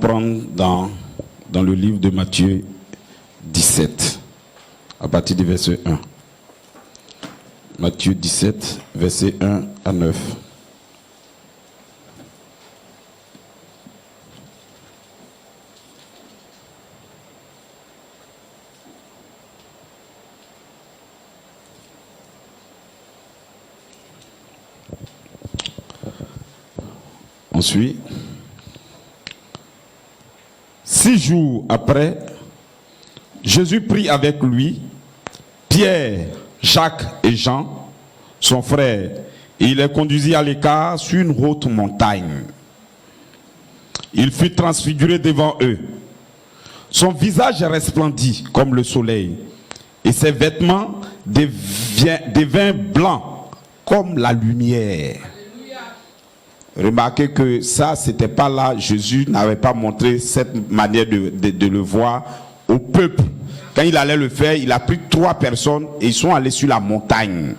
prendre dans le livre de Matthieu 17, à partir du verset 1. Matthieu 17, verset 1 à 9. Ensuite, 6 jours après, Jésus prit avec lui Pierre, Jacques et Jean, son frère, et il les conduisit à l'écart sur une haute montagne. Il fut transfiguré devant eux. Son visage resplendit comme le soleil, et ses vêtements devinrent blancs comme la lumière. Remarquez que ça, c'était pas là. Jésus n'avait pas montré cette manière de le voir au peuple. Quand il allait le faire, il a pris 3 personnes et ils sont allés sur la montagne.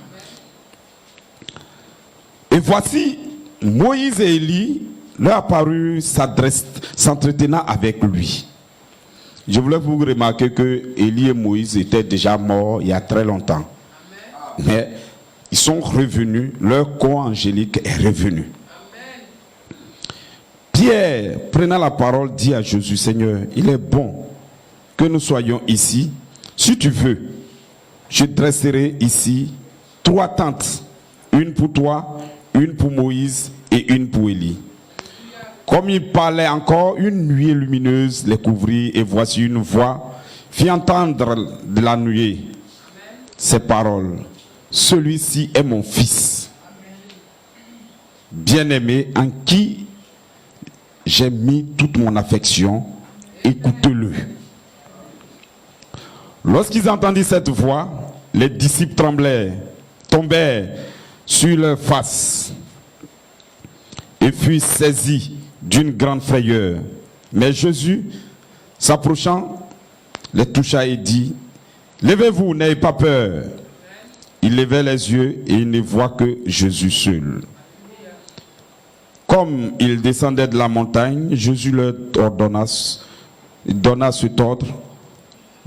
Et voici, Moïse et Élie leur apparurent s'entretenant avec lui. Je voulais vous remarquer que Élie et Moïse étaient déjà morts il y a très longtemps. Mais ils sont revenus, leur corps angélique est revenu. Pierre, prenant la parole, dit à Jésus, Seigneur, il est bon que nous soyons ici. Si tu veux, je dresserai ici 3 tentes, une pour toi, une pour Moïse et une pour Élie. Comme il parlait encore, une nuée lumineuse les couvrit et voici une voix fit entendre de la nuée ces paroles. Celui-ci est mon fils, bien-aimé, en qui j'ai mis toute mon affection, écoutez-le. Lorsqu'ils entendirent cette voix, les disciples tremblèrent, tombèrent sur leur face et furent saisis d'une grande frayeur. Mais Jésus, s'approchant, les toucha et dit, levez-vous, n'ayez pas peur. Ils levaient les yeux et ils ne voient que Jésus seul. Comme ils descendaient de la montagne, Jésus leur donna cet ordre: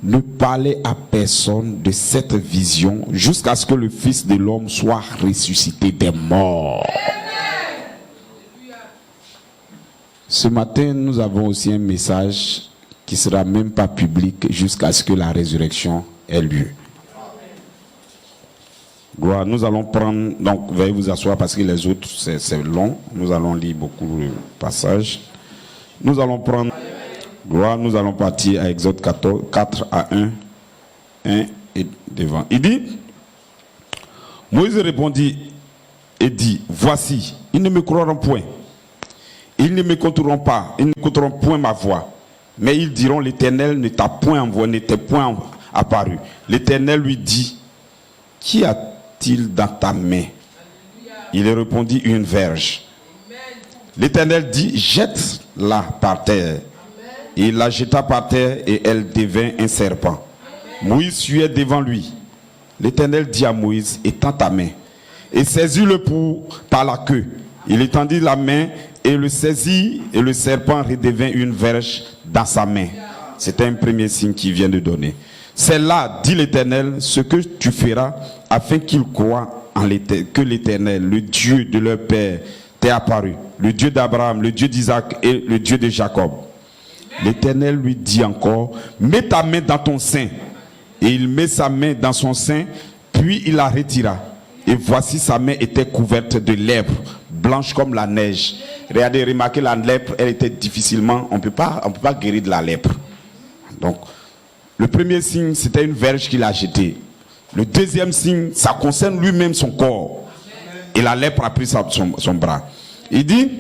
ne parlez à personne de cette vision jusqu'à ce que le Fils de l'homme soit ressuscité des morts. Ce matin, nous avons aussi un message qui ne sera même pas public jusqu'à ce que la résurrection ait lieu. Gloire, nous allons prendre, donc veuillez vous asseoir parce que les autres c'est long, nous allons lire beaucoup de passages. Nous allons prendre, gloire, nous allons partir à Exode 4 à 1 et devant. Il dit, Moïse répondit et dit, voici, ils ne me croiront point, ils ne m'écouteront pas, ils n'écouteront point ma voix, mais ils diront, l'Éternel ne t'a point envoyé, n'était point apparu. L'Éternel lui dit, qui a-t-il dans ta main? Il répondit, une verge. L'Éternel dit, jette-la par terre. Et il la jeta par terre et elle devint un serpent. Moïse suivait devant lui. L'Éternel dit à Moïse, étends ta main et saisis-le par la queue. Il étendit la main et le saisit et le serpent redevint une verge dans sa main. C'était un premier signe qu'il vient de donner. C'est là, dit l'Éternel, ce que tu feras afin qu'ils croient en que l'Éternel, le Dieu de leur père, t'est apparu. Le Dieu d'Abraham, le Dieu d'Isaac et le Dieu de Jacob. L'Éternel lui dit encore, mets ta main dans ton sein. Et il met sa main dans son sein, puis il la retira. Et voici sa main était couverte de lèpre, blanche comme la neige. Regardez, remarquez, la lèpre, elle était difficilement, on ne peut pas guérir de la lèpre. Donc, le premier signe, c'était une verge qu'il a jetée. Le deuxième signe, ça concerne lui-même son corps. Et la lèpre a pris son bras. Il dit,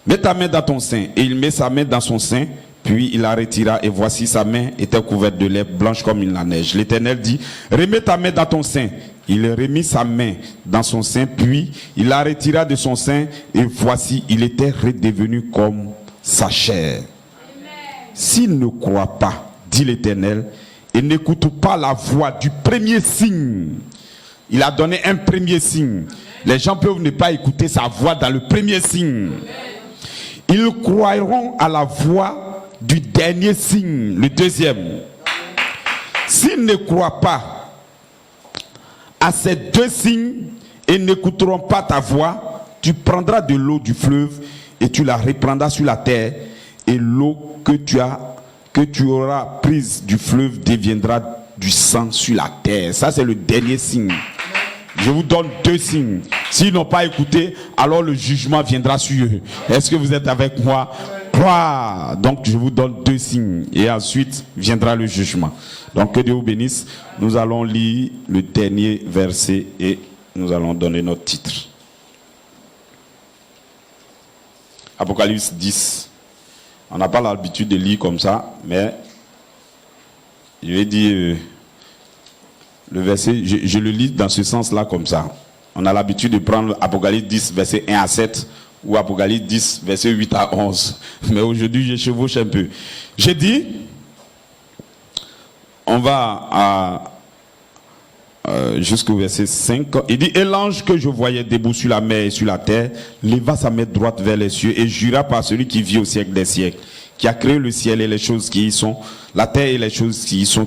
mets ta main dans ton sein. Et il met sa main dans son sein, puis il la retira. Et voici sa main était couverte de lèpre, blanche comme la neige. L'Éternel dit, remets ta main dans ton sein. Il remit sa main dans son sein, puis il la retira de son sein. Et voici, il était redevenu comme sa chair. S'il ne croit pas, dit l'Éternel, et n'écoute pas la voix du premier signe. Il a donné un premier signe. Les gens peuvent ne pas écouter sa voix dans le premier signe. Ils croiront à la voix du dernier signe, le deuxième. S'ils ne croient pas à ces deux signes et n'écouteront pas ta voix, tu prendras de l'eau du fleuve et tu la répandras sur la terre, et l'eau que tu auras prise du fleuve deviendra du sang sur la terre. Ça, c'est le dernier signe. Je vous donne deux signes. S'ils n'ont pas écouté, alors le jugement viendra sur eux. Est-ce que vous êtes avec moi? Croire. Donc je vous donne deux signes et ensuite viendra le jugement. Donc que Dieu vous bénisse. Nous allons lire le dernier verset et nous allons donner notre titre. Apocalypse 10. On n'a pas l'habitude de lire comme ça, mais je vais dire le verset, je le lis dans ce sens-là comme ça. On a l'habitude de prendre Apocalypse 10, verset 1 à 7, ou Apocalypse 10, verset 8 à 11. Mais aujourd'hui, je chevauche un peu. J'ai dit, on va jusqu'au verset 5. Il dit, et l'ange que je voyais debout sur la mer et sur la terre, leva sa main droite vers les cieux et jura par celui qui vit au siècle des siècles, qui a créé le ciel et les choses qui y sont, la terre et les choses qui y sont,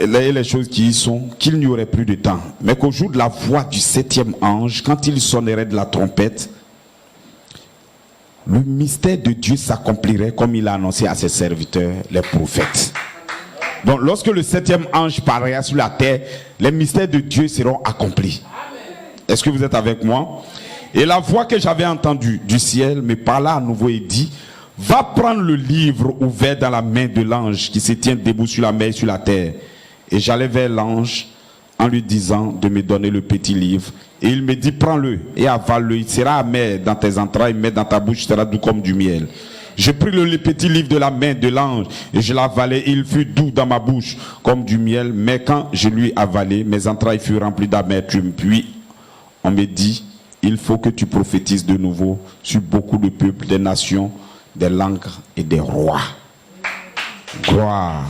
les choses qui y sont, qu'il n'y aurait plus de temps, mais qu'au jour de la voix du septième ange, quand il sonnerait de la trompette, le mystère de Dieu s'accomplirait comme il a annoncé à ses serviteurs, les prophètes. Donc lorsque le septième ange paraîtra sur la terre, les mystères de Dieu seront accomplis. Est-ce que vous êtes avec moi? Et la voix que j'avais entendue du ciel me parla à nouveau et dit, va prendre le livre ouvert dans la main de l'ange qui se tient debout sur la mer et sur la terre. Et j'allai vers l'ange en lui disant de me donner le petit livre. Et il me dit, prends-le et avale-le. Il sera amer dans tes entrailles, mais dans ta bouche sera doux comme du miel. J'ai pris le petit livre de la main de l'ange et je l'avalai. Il fut doux dans ma bouche comme du miel. Mais quand je lui avalai, mes entrailles furent remplies d'amertume. Puis on me dit, il faut que tu prophétises de nouveau sur beaucoup de peuples, des nations, des langues et des rois. Gloire.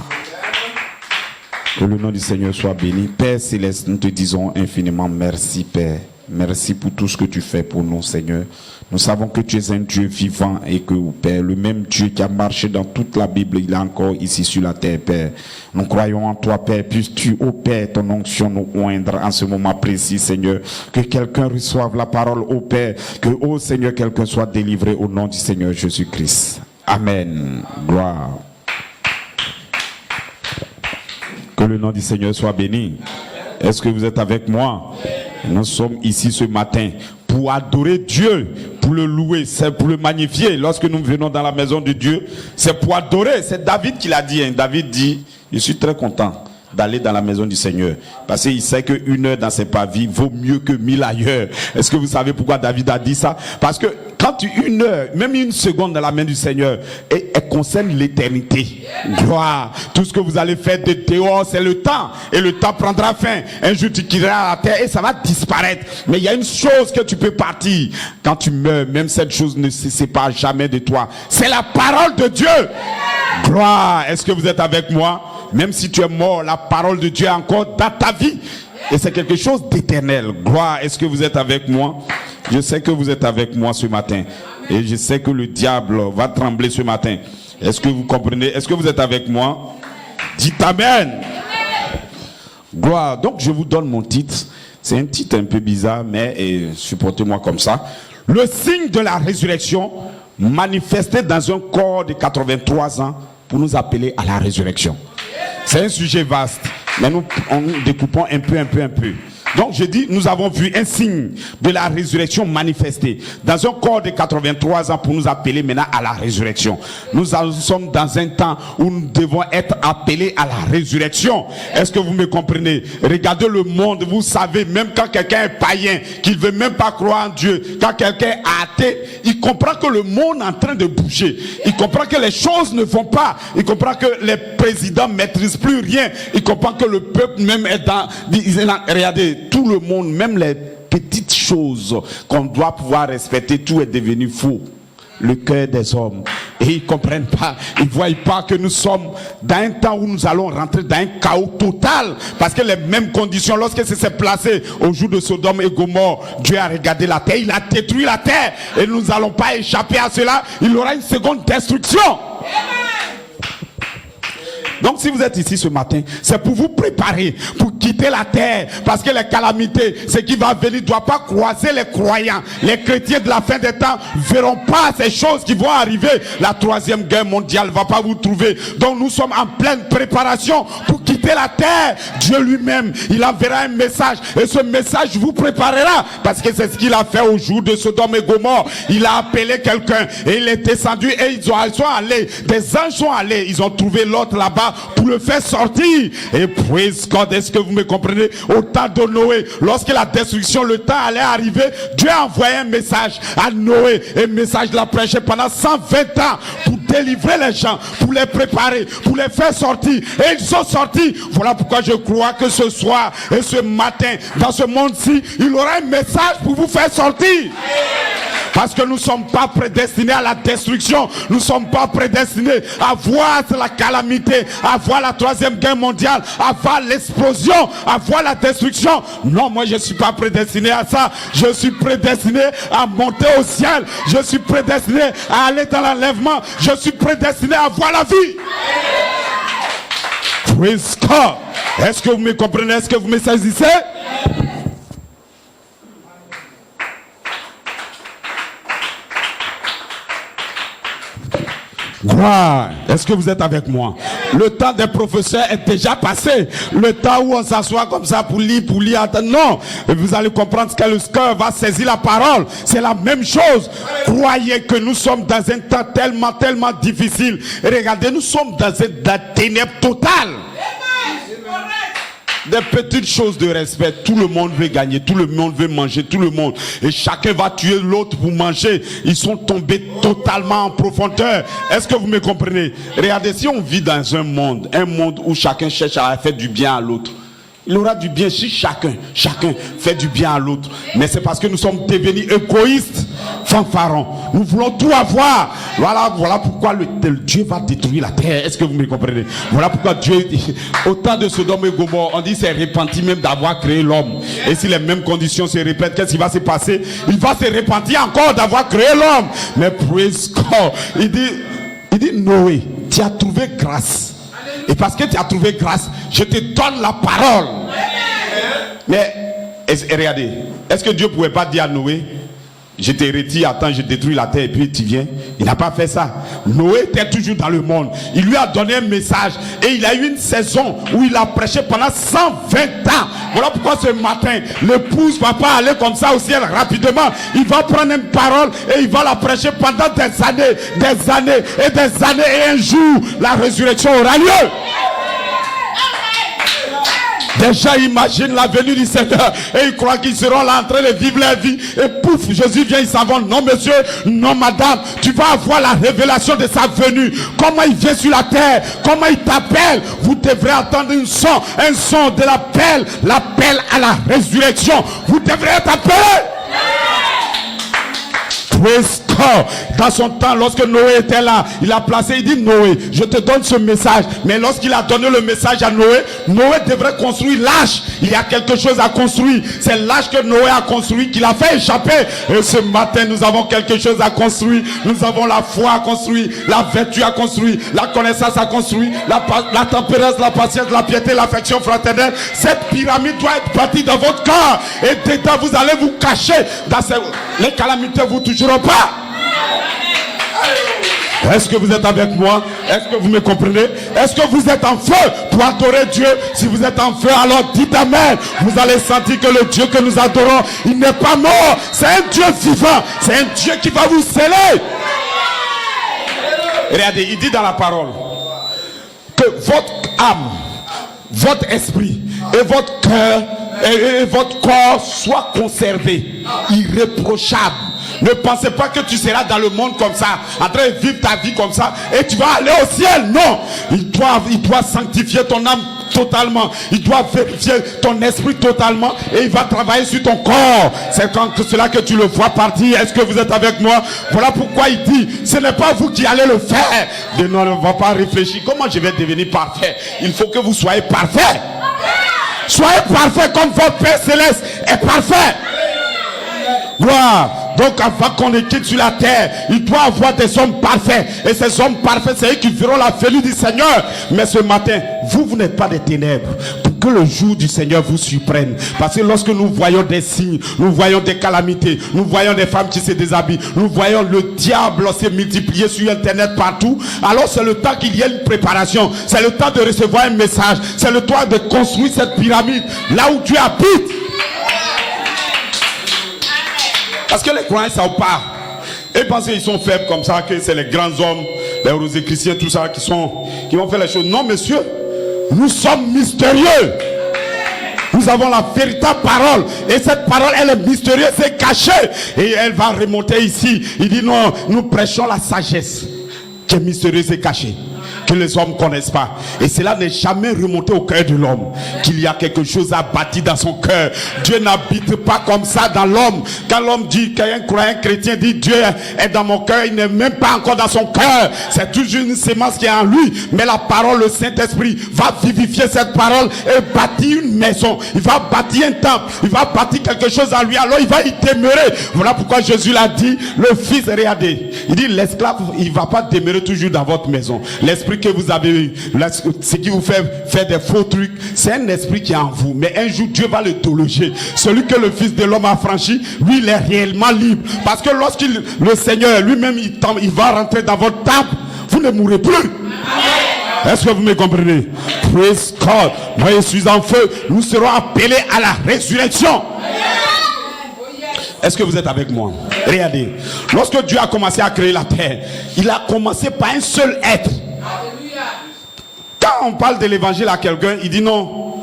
Que le nom du Seigneur soit béni. Père Céleste, nous te disons infiniment merci, Père. Merci pour tout ce que tu fais pour nous, Seigneur. Nous savons que tu es un Dieu vivant et que, Père, le même Dieu qui a marché dans toute la Bible, il est encore ici sur la terre, Père. Nous croyons en toi, Père. Puisses-tu, ô Père, ton onction nous oindre en ce moment précis, Seigneur. Que quelqu'un reçoive la parole, ô Père. Que, ô Seigneur, quelqu'un soit délivré au nom du Seigneur Jésus-Christ. Amen. Gloire. Que le nom du Seigneur soit béni. Est-ce que vous êtes avec moi? Nous sommes ici ce matin pour adorer Dieu, pour le louer, c'est pour le magnifier. Lorsque nous venons dans la maison de Dieu, c'est pour adorer. C'est David qui l'a dit. David dit, je suis très content d'aller dans la maison du Seigneur, parce qu'il sait qu'une heure dans ses pavis vaut mieux que 1000 ailleurs. Est-ce que vous savez pourquoi David a dit ça? Parce que quand une heure, même une seconde dans la main du Seigneur, elle concerne l'éternité. Gloire. Tout ce que vous allez faire de dehors, c'est le temps. Et le temps prendra fin. Un jour, tu quitteras la terre et ça va disparaître. Mais il y a une chose que tu peux partir. Quand tu meurs, même cette chose ne se sépare jamais de toi. C'est la parole de Dieu. Gloire. Est-ce que vous êtes avec moi? Même si tu es mort, la parole de Dieu est encore dans ta vie. Et c'est quelque chose d'éternel. Gloire. Est-ce que vous êtes avec moi? Je sais que vous êtes avec moi ce matin. Et je sais que le diable va trembler ce matin. Est-ce que vous comprenez? Est-ce que vous êtes avec moi? Dites Amen. Gloire. Donc je vous donne mon titre. C'est un titre un peu bizarre, mais supportez-moi comme ça. Le signe de la résurrection manifesté dans un corps de 83 ans pour nous appeler à la résurrection. C'est un sujet vaste, mais nous découpons un peu. Donc je dis, nous avons vu un signe de la résurrection manifesté dans un corps de 83 ans pour nous appeler maintenant à la résurrection. Nous sommes dans un temps où nous devons être appelés à la résurrection. Est-ce que vous me comprenez? Regardez le monde, vous savez, même quand quelqu'un est païen, qu'il ne veut même pas croire en Dieu, quand quelqu'un est athée, il comprend que le monde est en train de bouger. Il comprend que les choses ne vont pas. Il comprend que les présidents ne maîtrisent plus rien. Il comprend que le peuple même est dans... Regardez, tout le monde, même les petites choses qu'on doit pouvoir respecter, tout est devenu faux. Le cœur des hommes Et ils ne comprennent pas, ils ne voient pas que nous sommes dans un temps où nous allons rentrer dans un chaos total. Parce que les mêmes conditions, lorsque ça s'est placé au jour de Sodome et Gomorrhe, Dieu a regardé la terre, il a détruit la terre. Et nous n'allons pas échapper à cela. Il y aura une seconde destruction. Donc si vous êtes ici ce matin, c'est pour vous préparer, pour quitter la terre. Parce que les calamités, ce qui va venir ne doit pas croiser les croyants. Les chrétiens de la fin des temps ne verront pas ces choses qui vont arriver. La troisième guerre mondiale ne va pas vous trouver. Donc nous sommes en pleine préparation pour quitter la terre. Dieu lui-même, il enverra un message. Et ce message vous préparera. Parce que c'est ce qu'il a fait au jour de Sodome et Gomorre. Il a appelé quelqu'un et il est descendu et ils sont allés. Des anges sont allés. Ils ont trouvé l'autre là-bas pour le faire sortir. Et praise God, est-ce que vous me comprenez? Au temps de Noé, lorsque la destruction, le temps allait arriver, Dieu a envoyé un message à Noé. Et le message l'a prêché pendant 120 ans pour délivrer les gens, pour les préparer, pour les faire sortir. Et ils sont sortis. Voilà pourquoi je crois que ce soir et ce matin, dans ce monde-ci, il y aura un message pour vous faire sortir. Parce que nous ne sommes pas prédestinés à la destruction. Nous ne sommes pas prédestinés à voir la calamité, à voir la troisième guerre mondiale, à voir l'explosion, à voir la destruction. Non, moi je ne suis pas prédestiné à ça. Je suis prédestiné à monter au ciel. Je suis prédestiné à aller dans l'enlèvement. Je suis prédestiné à voir la vie. Praise God. Est-ce que vous me comprenez? Est-ce que vous me saisissez? Gloire. Est-ce que vous êtes avec moi? Le temps des professeurs est déjà passé. Le temps où on s'assoit comme ça pour lire. Non. Et vous allez comprendre que le cœur va saisir la parole. C'est la même chose. Croyez que nous sommes dans un temps tellement difficile. Et regardez, nous sommes dans un ténèbre total. Des petites choses de respect. Tout le monde veut gagner, tout le monde veut manger, tout le monde. Et chacun va tuer l'autre pour manger. Ils sont tombés totalement en profondeur. Est-ce que vous me comprenez? Regardez, si on vit dans un monde où chacun cherche à faire du bien à l'autre, il aura du bien si chacun fait du bien à l'autre. Mais c'est parce que nous sommes devenus égoïstes, fanfarons. Nous voulons tout avoir. Voilà pourquoi Dieu va détruire la terre. Est-ce que vous me comprenez? Voilà pourquoi Dieu, au temps de Sodome et Gomorre, on dit c'est repenti même d'avoir créé l'homme. Et si les mêmes conditions se répètent, qu'est-ce qui va se passer? Il va se repentir encore d'avoir créé l'homme. Mais praise God, il dit Noé, tu as trouvé grâce. Et parce que tu as trouvé grâce, je te donne la parole. Mais regardez, est-ce que Dieu ne pouvait pas dire à Noé, je te retire, attends, je détruis la terre et puis tu viens? Il n'a pas fait ça. Noé était toujours dans le monde. Il lui a donné un message et il a eu une saison où il a prêché pendant 120 ans. Voilà pourquoi ce matin, l'épouse ne va pas aller comme ça au ciel rapidement. Il va prendre une parole et il va la prêcher pendant des années et des années. Et un jour, la résurrection aura lieu. Des gens imaginent la venue du Seigneur et ils croient qu'ils seront là en train de vivre leur vie. Et pouf, Jésus vient, ils s'en vont. Non monsieur, non madame, tu vas avoir la révélation de sa venue. Comment il vient sur la terre, comment il t'appelle. Vous devrez entendre un son de l'appel à la résurrection. Vous devrez être appelé. Dans son temps, lorsque Noé était là, il a placé, il dit Noé, je te donne ce message. Mais lorsqu'il a donné le message à Noé, Noé devrait construire l'arche. Il y a quelque chose à construire. C'est l'arche que Noé a construit, qu'il a fait échapper. Et ce matin, nous avons quelque chose à construire. Nous avons la foi à construire, la vertu à construire, la connaissance à construire, la tempérance, la patience, la piété, l'affection fraternelle. Cette pyramide doit être bâtie dans votre corps. Et dedans, vous allez vous cacher. Les calamités vous toucheront pas. Est-ce que vous êtes avec moi? Est-ce que vous me comprenez? Est-ce que vous êtes en feu pour adorer Dieu? Si vous êtes en feu, alors dites amen. Vous allez sentir que le Dieu que nous adorons, il n'est pas mort. C'est un Dieu vivant. C'est un Dieu qui va vous sceller. Regardez, il dit dans la parole que votre âme, votre esprit et votre cœur et votre corps soient conservés, irréprochables. Ne pensez pas que tu seras dans le monde comme ça, en train de vivre ta vie comme ça, et tu vas aller au ciel. Non, il doit sanctifier ton âme totalement. Il doit vérifier ton esprit totalement et il va travailler sur ton corps. C'est quand cela que tu le vois partir. Est-ce que vous êtes avec moi? Voilà pourquoi il dit, ce n'est pas vous qui allez le faire. Non, ne va pas réfléchir. Comment je vais devenir parfait? Il faut que vous soyez parfait. Soyez parfait comme votre Père Céleste est parfait. Gloire. Donc avant qu'on ne quitte sur la terre, il doit avoir des hommes parfaits. Et ces hommes parfaits, c'est eux qui verront la venue du Seigneur. Mais ce matin, vous n'êtes pas des ténèbres. Pour que le jour du Seigneur vous surprenne. Parce que lorsque nous voyons des signes, nous voyons des calamités, nous voyons des femmes qui se déshabillent, nous voyons le diable se multiplier sur Internet partout, alors c'est le temps qu'il y ait une préparation. C'est le temps de recevoir un message. C'est le temps de construire cette pyramide là où Dieu habite. Parce que les croyants savent pas. Et pensent qu'ils sont faibles comme ça, que c'est les grands hommes, les rosicruciens, tout ça, qui vont faire les choses. Non, monsieur, nous sommes mystérieux. Nous avons la véritable parole. Et cette parole, elle est mystérieuse, c'est caché. Et elle va remonter ici. Il dit non, nous prêchons la sagesse qui est mystérieuse et cachée, que les hommes ne connaissent pas. Et cela n'est jamais remonté au cœur de l'homme, qu'il y a quelque chose à bâtir dans son cœur. Dieu n'habite pas comme ça dans l'homme. Quand l'homme dit, qu'un croyant chrétien dit Dieu est dans mon cœur, il n'est même pas encore dans son cœur. C'est toujours une sémence qui est en lui. Mais la parole, le Saint-Esprit va vivifier cette parole et bâtir une maison. Il va bâtir un temple. Il va bâtir quelque chose en lui. Alors il va y demeurer. Voilà pourquoi Jésus l'a dit, le Fils, regardez. Il dit l'esclave, il ne va pas demeurer toujours dans votre maison. L'esprit que vous avez eu, ce qui vous fait faire des faux trucs, c'est un esprit qui est en vous. Mais un jour Dieu va le déloger. Celui que le Fils de l'homme a franchi, lui il est réellement libre. Parce que lorsqu'il, le Seigneur lui-même, il va rentrer dans votre temple, vous ne mourrez plus. Est-ce que vous me comprenez? Praise God. Moi je suis en feu. Nous serons appelés à la résurrection. Est-ce que vous êtes avec moi? Regardez, lorsque Dieu a commencé à créer la terre, il a commencé par un seul être. Quand on parle de l'évangile à quelqu'un, il dit non,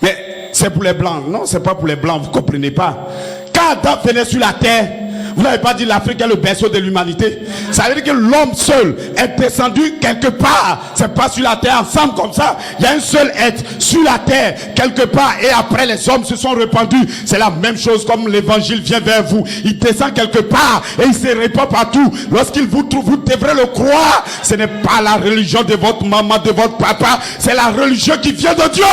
mais c'est pour les blancs. Non, c'est pas pour les blancs, vous comprenez pas. Quand Adam venait sur la terre, vous n'avez pas dit l'Afrique est le berceau de l'humanité. Ça veut dire que l'homme seul est descendu quelque part. C'est pas sur la terre ensemble comme ça. Il y a un seul être sur la terre quelque part. Et après les hommes se sont répandus. C'est la même chose comme l'évangile vient vers vous. Il descend quelque part et il se répand partout. Lorsqu'il vous trouve, vous devrez le croire. Ce n'est pas la religion de votre maman, de votre papa. C'est la religion qui vient de Dieu.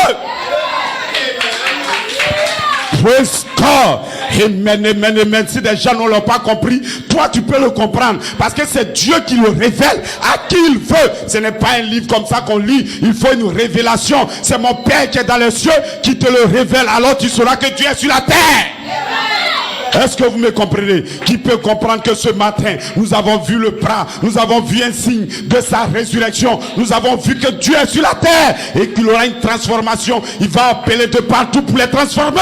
Praise God. Amen, amen, amen. Si des gens ne l'ont pas compris, toi tu peux le comprendre. Parce que c'est Dieu qui le révèle à qui il veut. Ce n'est pas un livre comme ça qu'on lit. Il faut une révélation. C'est mon Père qui est dans les cieux qui te le révèle. Alors tu sauras que Dieu est sur la terre. Est-ce que vous me comprenez? Qui peut comprendre que ce matin, nous avons vu le bras, nous avons vu un signe de sa résurrection, nous avons vu que Dieu est sur la terre et qu'il aura une transformation. Il va appeler de partout pour les transformer.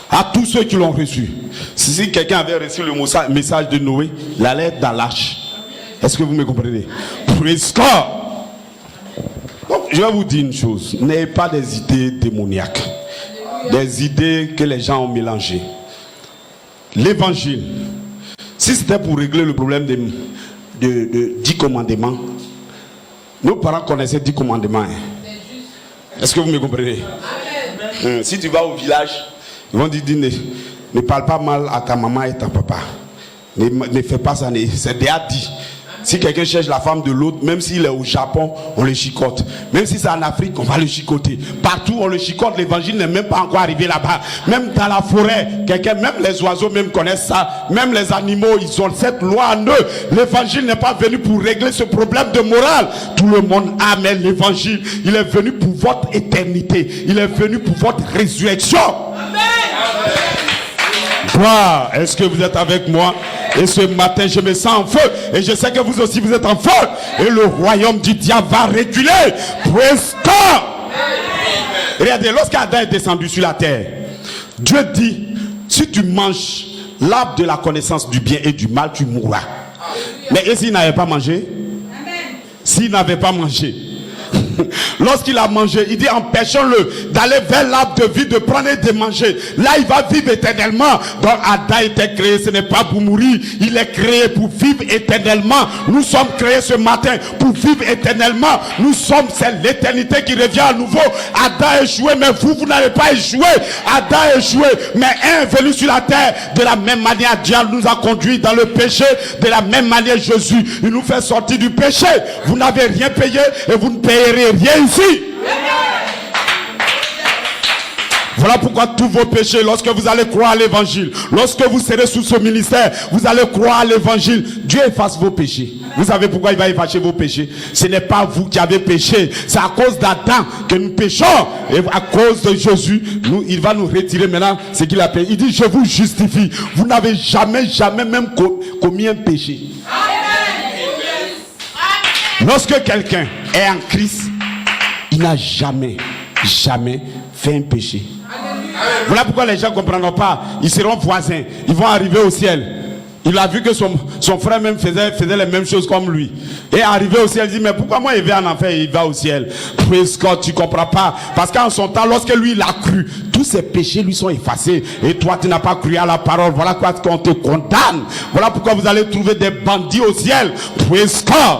À tous ceux qui l'ont reçu. Si quelqu'un avait reçu le message de Noé, il allait être dans l'arche. Est-ce que vous me comprenez? Praise God. Donc, je vais vous dire une chose. N'ayez pas des idées démoniaques. Des idées que les gens ont mélangées. L'évangile, si c'était pour régler le problème de 10 commandements, nos parents connaissaient 10 commandements. Est-ce que vous me comprenez? Si tu vas au village, ils vont dire ne parle pas mal à ta maman et ta papa. Ne fais pas ça. C'est déjà dit. Si quelqu'un cherche la femme de l'autre, même s'il est au Japon, on le chicote. Même si c'est en Afrique, on va le chicoter. Partout, on le chicote. L'évangile n'est même pas encore arrivé là-bas. Même dans la forêt, même les oiseaux même connaissent ça. Même les animaux, ils ont cette loi en eux. L'évangile n'est pas venu pour régler ce problème de morale. Tout le monde aime l'évangile. Il est venu pour votre éternité. Il est venu pour votre résurrection. Gloire. Est-ce que vous êtes avec moi? Et ce matin, je me sens en feu. Et je sais que vous aussi, vous êtes en feu. Et le royaume du diable va reculer. Praise God. Regardez, lorsqu'Adam est descendu sur la terre, Dieu dit, si tu manges l'arbre de la connaissance du bien et du mal, tu mourras. Mais et s'il n'avait pas mangé? S'il n'avait pas mangé, Lorsqu'il a mangé, il dit empêchons-le d'aller vers l'arbre de vie, de prendre et de manger. Là, il va vivre éternellement. Donc Adam était créé, ce n'est pas pour mourir, il est créé pour vivre éternellement. Nous sommes créés ce matin pour vivre éternellement. Nous sommes, c'est l'éternité qui revient à nouveau. Adam a échoué, mais vous n'avez pas échoué. Adam a échoué, mais un est venu sur la terre. De la même manière, Dieu nous a conduits dans le péché. De la même manière, Jésus, il nous fait sortir du péché. Vous n'avez rien payé et vous ne payerez rien ici. Voilà pourquoi tous vos péchés, lorsque vous allez croire à l'évangile, lorsque vous serez sous ce ministère, vous allez croire à l'évangile, Dieu efface vos péchés. Vous savez pourquoi il va effacer vos péchés? Ce n'est pas vous qui avez péché, c'est à cause d'Adam que nous péchons. Et à cause de Jésus, il va nous retirer maintenant ce qu'il a payé. Il dit, je vous justifie. Vous n'avez jamais même commis un péché. Lorsque quelqu'un est en Christ, il n'a jamais fait un péché. Voilà pourquoi les gens ne comprendront pas. Ils seront voisins, ils vont arriver au ciel. Il a vu que son frère même faisait les mêmes choses comme lui. Et arrivé au ciel, il dit, mais pourquoi moi il va en enfer et il va au ciel? Praise God, tu ne comprends pas. Parce qu'en son temps, lorsque lui il a cru, tous ses péchés lui sont effacés. Et toi tu n'as pas cru à la parole. Voilà pourquoi on te condamne. Voilà pourquoi vous allez trouver des bandits au ciel. Praise God.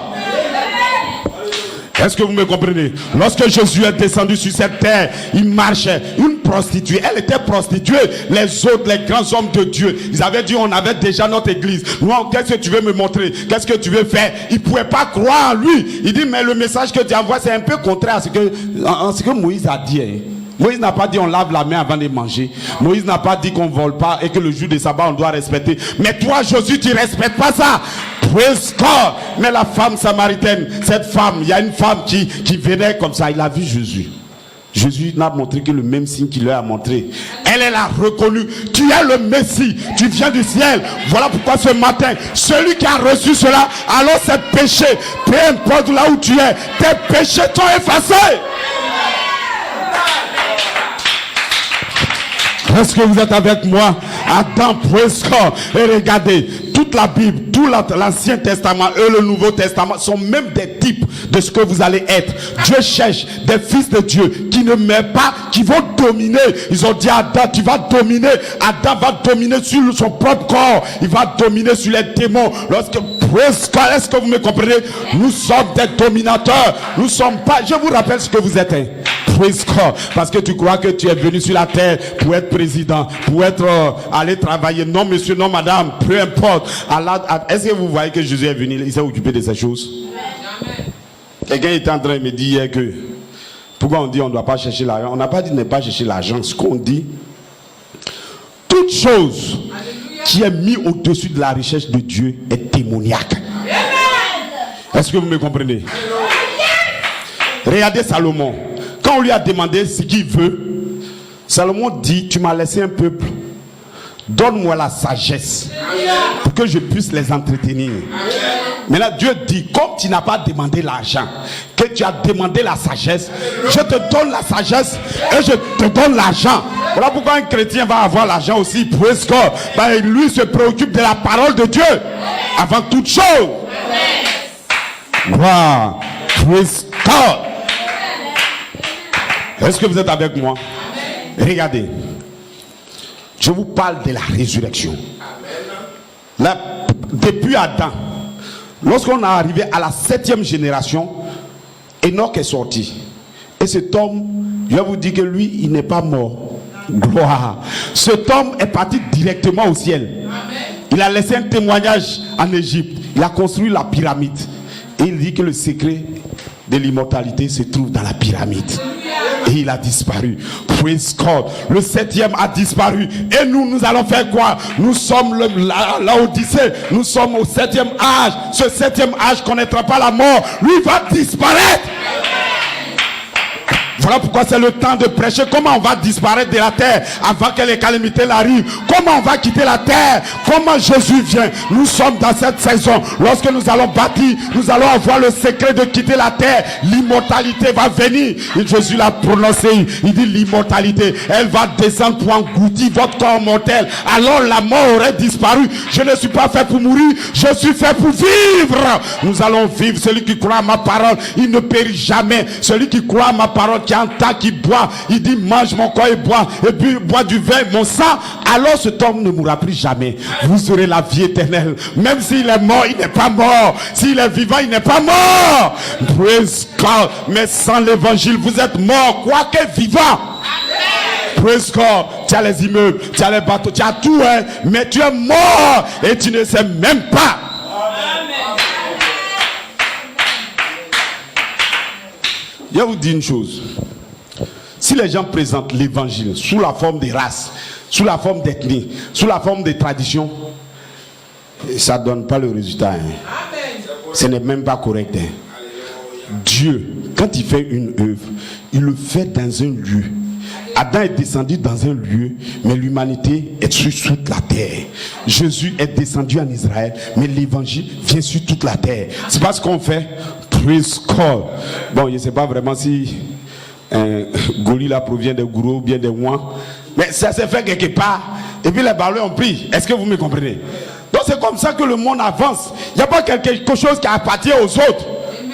Est-ce que vous me comprenez? Lorsque Jésus est descendu sur cette terre, il marchait. Une prostituée, elle était prostituée. Les autres, les grands hommes de Dieu, ils avaient dit, on avait déjà notre église. Moi, qu'est-ce que tu veux me montrer? Qu'est-ce que tu veux faire? Il ne pouvait pas croire en lui. Il dit, mais le message que tu envoies, c'est un peu contraire à ce que Moïse a dit. Moïse n'a pas dit on lave la main avant de manger. Moïse n'a pas dit qu'on ne vole pas et que le jour de sabbat on doit respecter. Mais toi Jésus, tu ne respectes pas ça. Praise God. Mais la femme samaritaine, cette femme, il y a une femme qui venait comme ça, il a vu Jésus. Jésus n'a montré que le même signe qu'il lui a montré. Elle l'a reconnu. Tu es le Messie. Tu viens du ciel. Voilà pourquoi ce matin, celui qui a reçu cela, alors ses péchés, peu importe là où tu es, tes péchés sont effacés. Est-ce que vous êtes avec moi? Adam, praise God. Et regardez, toute la Bible, tout l'Ancien Testament et le Nouveau Testament sont même des types de ce que vous allez être. Dieu cherche des fils de Dieu qui ne meurent pas, qui vont dominer. Ils ont dit à Adam, tu vas dominer. Adam va dominer sur son propre corps. Il va dominer sur les démons. Lorsque, praise God, est-ce que vous me comprenez? Nous sommes des dominateurs. Nous sommes pas, je vous rappelle ce que vous êtes. Praise God. Parce que tu crois que tu es venu sur la terre pour être président, pour être aller travailler. Non monsieur, non madame, peu importe. Est-ce que vous voyez que Jésus est venu, il s'est occupé de ces choses? Quelqu'un était en train de me dire hier que pourquoi on dit on ne doit pas chercher l'argent? On n'a pas dit ne pas chercher l'argent. Ce qu'on dit, toute chose qui est mise au-dessus de la richesse de Dieu est démoniaque. Est-ce que vous me comprenez? Regardez Salomon. Quand on lui a demandé ce qu'il veut, Salomon dit, tu m'as laissé un peuple, donne-moi la sagesse pour que je puisse les entretenir. Maintenant Dieu dit, comme tu n'as pas demandé l'argent, que tu as demandé la sagesse, je te donne la sagesse et je te donne l'argent. Voilà pourquoi un chrétien va avoir l'argent aussi. Praise God. Ben, lui se préoccupe de la parole de Dieu avant toute chose. Wow. Praise God. Est-ce que vous êtes avec moi? Regardez, je vous parle de la résurrection. Là, depuis Adam, lorsqu'on est arrivé à la 7e génération, Enoch est sorti. Et cet homme, je vais vous dire que lui, il n'est pas mort. Gloire. Cet homme est parti directement au ciel. Il a laissé un témoignage en Égypte. Il a construit la pyramide. Et il dit que le secret de l'immortalité se trouve dans la pyramide. Et il a disparu. Praise God. Le 7e a disparu. Et nous allons faire quoi? Nous sommes l'Odyssée. Nous sommes au 7e âge. Ce 7e âge ne connaîtra pas la mort. Lui va disparaître. Voilà pourquoi c'est le temps de prêcher. Comment on va disparaître de la terre avant que les calamités n'arrivent? Comment on va quitter la terre? Comment Jésus vient? Nous sommes dans cette saison. Lorsque nous allons bâtir, nous allons avoir le secret de quitter la terre. L'immortalité va venir. Et Jésus l'a prononcé. Il dit l'immortalité, elle va descendre pour engloutir votre corps mortel. Alors la mort aurait disparu. Je ne suis pas fait pour mourir, je suis fait pour vivre. Nous allons vivre. Celui qui croit à ma parole, il ne périt jamais. Celui qui croit à ma parole, qui entend, qui boit, il dit mange mon corps et bois, et puis bois du vin, mon sang. Alors cet homme ne mourra plus jamais. Vous aurez la vie éternelle. Même s'il est mort, il n'est pas mort. S'il est vivant, il n'est pas mort. Praise God. Mais sans l'évangile, vous êtes mort, quoique vivant. Praise God. Tu as les immeubles, tu as les bateaux, tu as tout, hein, mais tu es mort et tu ne sais même pas. Je vais vous dire une chose. Si les gens présentent l'évangile sous la forme des races, sous la forme d'ethnie, sous la forme des traditions, ça ne donne pas le résultat. Hein. Ce n'est même pas correct. Hein. Dieu, quand il fait une œuvre, il le fait dans un lieu. Adam est descendu dans un lieu, mais l'humanité est sur toute la terre. Jésus est descendu en Israël, mais l'évangile vient sur toute la terre. C'est pas ce qu'on fait. Praise God. Bon, je ne sais pas vraiment si Goli là provient des gourous ou bien des ouans, mais ça s'est fait quelque part. Et puis les ballons ont pris. Est-ce que vous me comprenez? Donc c'est comme ça que le monde avance. Il n'y a pas quelque chose qui appartient aux autres.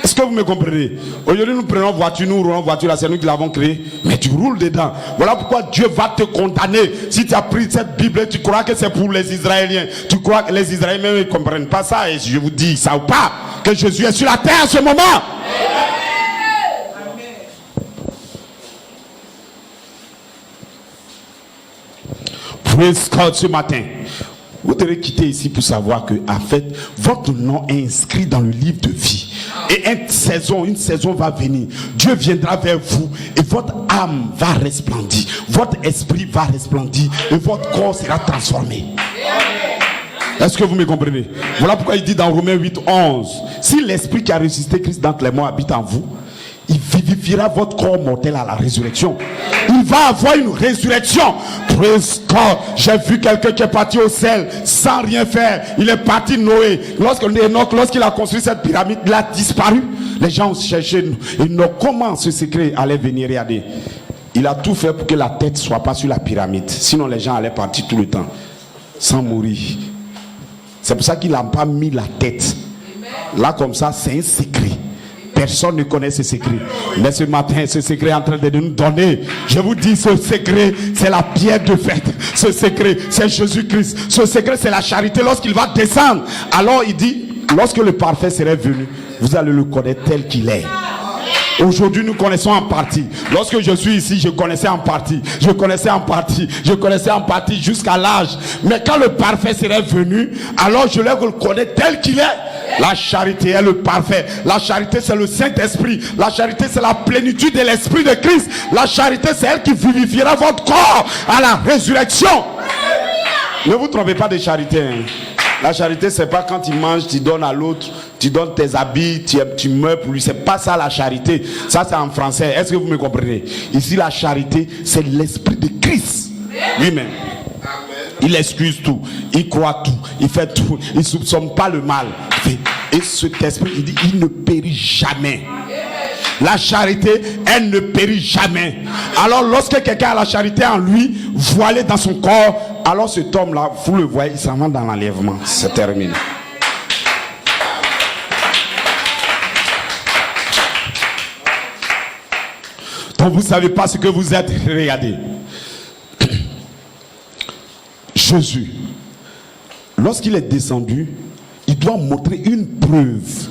Est-ce que vous me comprenez? Aujourd'hui nous prenons voiture, nous roulons voiture, là c'est nous qui l'avons créée, mais tu roules dedans. Voilà pourquoi Dieu va te condamner. Si tu as pris cette Bible, tu crois que c'est pour les Israéliens. Tu crois que les Israéliens même ne comprennent pas ça. Et je vous dis ça ou pas, que Jésus est sur la terre en ce moment. Praise God ce matin. Vous devez quitter ici pour savoir que en fait votre nom est inscrit dans le livre de vie. Et une saison va venir. Dieu viendra vers vous et votre âme va resplendir. Votre esprit va resplendir et votre corps sera transformé. Est-ce que vous me comprenez? Voilà pourquoi il dit dans Romains 8, 11, si l'esprit qui a ressuscité Christ d'entre les morts habite en vous, il vivifiera votre corps mortel à la résurrection. Il va avoir une résurrection. Praise God. J'ai vu quelqu'un qui est parti au ciel sans rien faire. Il est parti Noé. Lorsqu'il a construit cette pyramide, il a disparu. Les gens ont cherché. Comment ce secret allait venir? Regarder. Il a tout fait pour que la tête ne soit pas sur la pyramide. Sinon les gens allaient partir tout le temps sans mourir. C'est pour ça qu'il n'a pas mis la tête. Là comme ça, c'est un secret. Personne ne connaît ce secret. Mais ce matin, ce secret est en train de nous donner. Je vous dis, ce secret, c'est la pierre de fête. Ce secret, c'est Jésus-Christ. Ce secret, c'est la charité. Lorsqu'il va descendre, alors il dit, lorsque le parfait serait venu, vous allez le connaître tel qu'il est. Aujourd'hui, nous connaissons en partie. Lorsque je suis ici, je connaissais en partie. Je connaissais en partie jusqu'à l'âge. Mais quand le parfait serait venu, alors je le connais tel qu'il est. La charité est le parfait. La charité, c'est le Saint-Esprit. La charité, c'est la plénitude de l'Esprit de Christ. La charité, c'est elle qui vivifiera votre corps à la résurrection. Ne vous trompez pas de charité. Hein. La charité, c'est pas quand tu manges, tu donnes à l'autre, tu donnes tes habits, tu meurs pour lui. C'est pas ça la charité. Ça, c'est en français. Est-ce que vous me comprenez? Ici, la charité, c'est l'Esprit de Christ lui-même. Il excuse tout, il croit tout, il fait tout, il ne soupçonne pas le mal. Et cet esprit, il dit, il ne périt jamais. La charité, elle ne périt jamais. Alors lorsque quelqu'un a la charité en lui, voilé dans son corps, alors cet homme-là, vous le voyez, il s'en va dans l'enlèvement. C'est terminé. Donc vous ne savez pas ce que vous êtes. Regardez. Jésus, lorsqu'il est descendu, il doit montrer une preuve.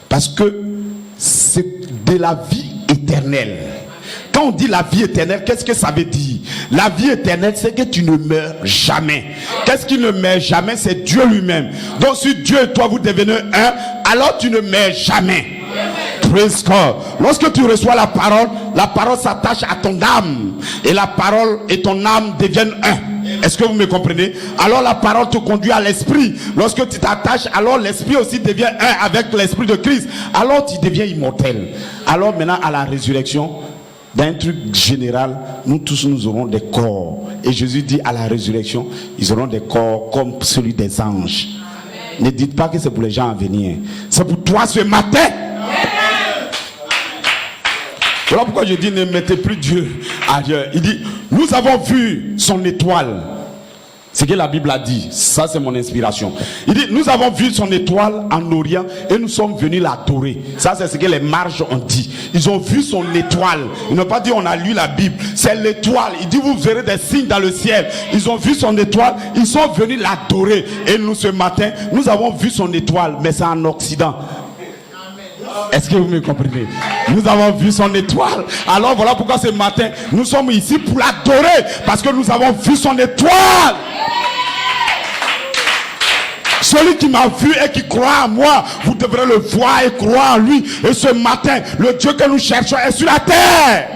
Parce que c'est de la vie éternelle. Quand on dit la vie éternelle, qu'est-ce que ça veut dire? La vie éternelle, c'est que tu ne meurs jamais. Qu'est-ce qui ne meurt jamais? C'est Dieu lui-même. Donc si Dieu et toi vous devenez un, alors tu ne meurs jamais. Praise God. Lorsque tu reçois la parole s'attache à ton âme. Et la parole et ton âme deviennent un. Est-ce que vous me comprenez? Alors la parole te conduit à l'esprit. Lorsque tu t'attaches, alors l'esprit aussi devient un avec l'esprit de Christ. Alors tu deviens immortel. Alors maintenant à la résurrection, Dans un truc général, nous tous nous aurons des corps. Et Jésus dit à la résurrection, ils auront des corps comme celui des anges. Amen. Ne dites pas que c'est pour les gens à venir. C'est pour toi ce matin. Amen. Voilà pourquoi je dis ne mettez plus Dieu ailleurs. Il dit, nous avons vu son étoile. C'est ce que la Bible a dit. Ça, c'est mon inspiration. Il dit, nous avons vu son étoile en Orient et nous sommes venus l'adorer. Ça, c'est ce que les marges ont dit. Ils ont vu son étoile. Ils n'ont pas dit on a lu la Bible. C'est l'étoile. Il dit, vous verrez des signes dans le ciel. Ils ont vu son étoile. Ils sont venus l'adorer. Et nous, ce matin, nous avons vu son étoile. Mais c'est en Occident. Est-ce que vous me comprenez? Nous avons vu son étoile. Alors voilà pourquoi ce matin, nous sommes ici pour l'adorer. Parce que nous avons vu son étoile. Celui qui m'a vu et qui croit en moi, vous devrez le voir et croire en lui. Et ce matin, le Dieu que nous cherchons est sur la terre.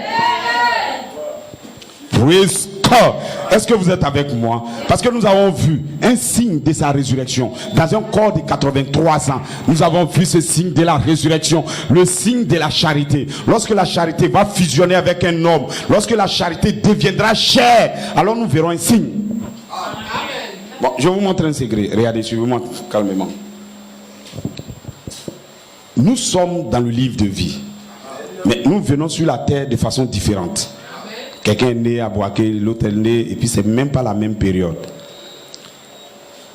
Praise God. Est-ce que vous êtes avec moi? Parce que nous avons vu un signe de sa résurrection. Dans un corps de 83 ans, nous avons vu ce signe de la résurrection. Le signe de la charité. Lorsque la charité va fusionner avec un homme, lorsque la charité deviendra chair, alors nous verrons un signe. Bon, je vous montre un secret. Regardez, suivez-moi calmement. Nous sommes dans le livre de vie. Mais nous venons sur la terre de façon différente. Quelqu'un est né à Boaké, l'autre est né, et puis c'est même pas la même période.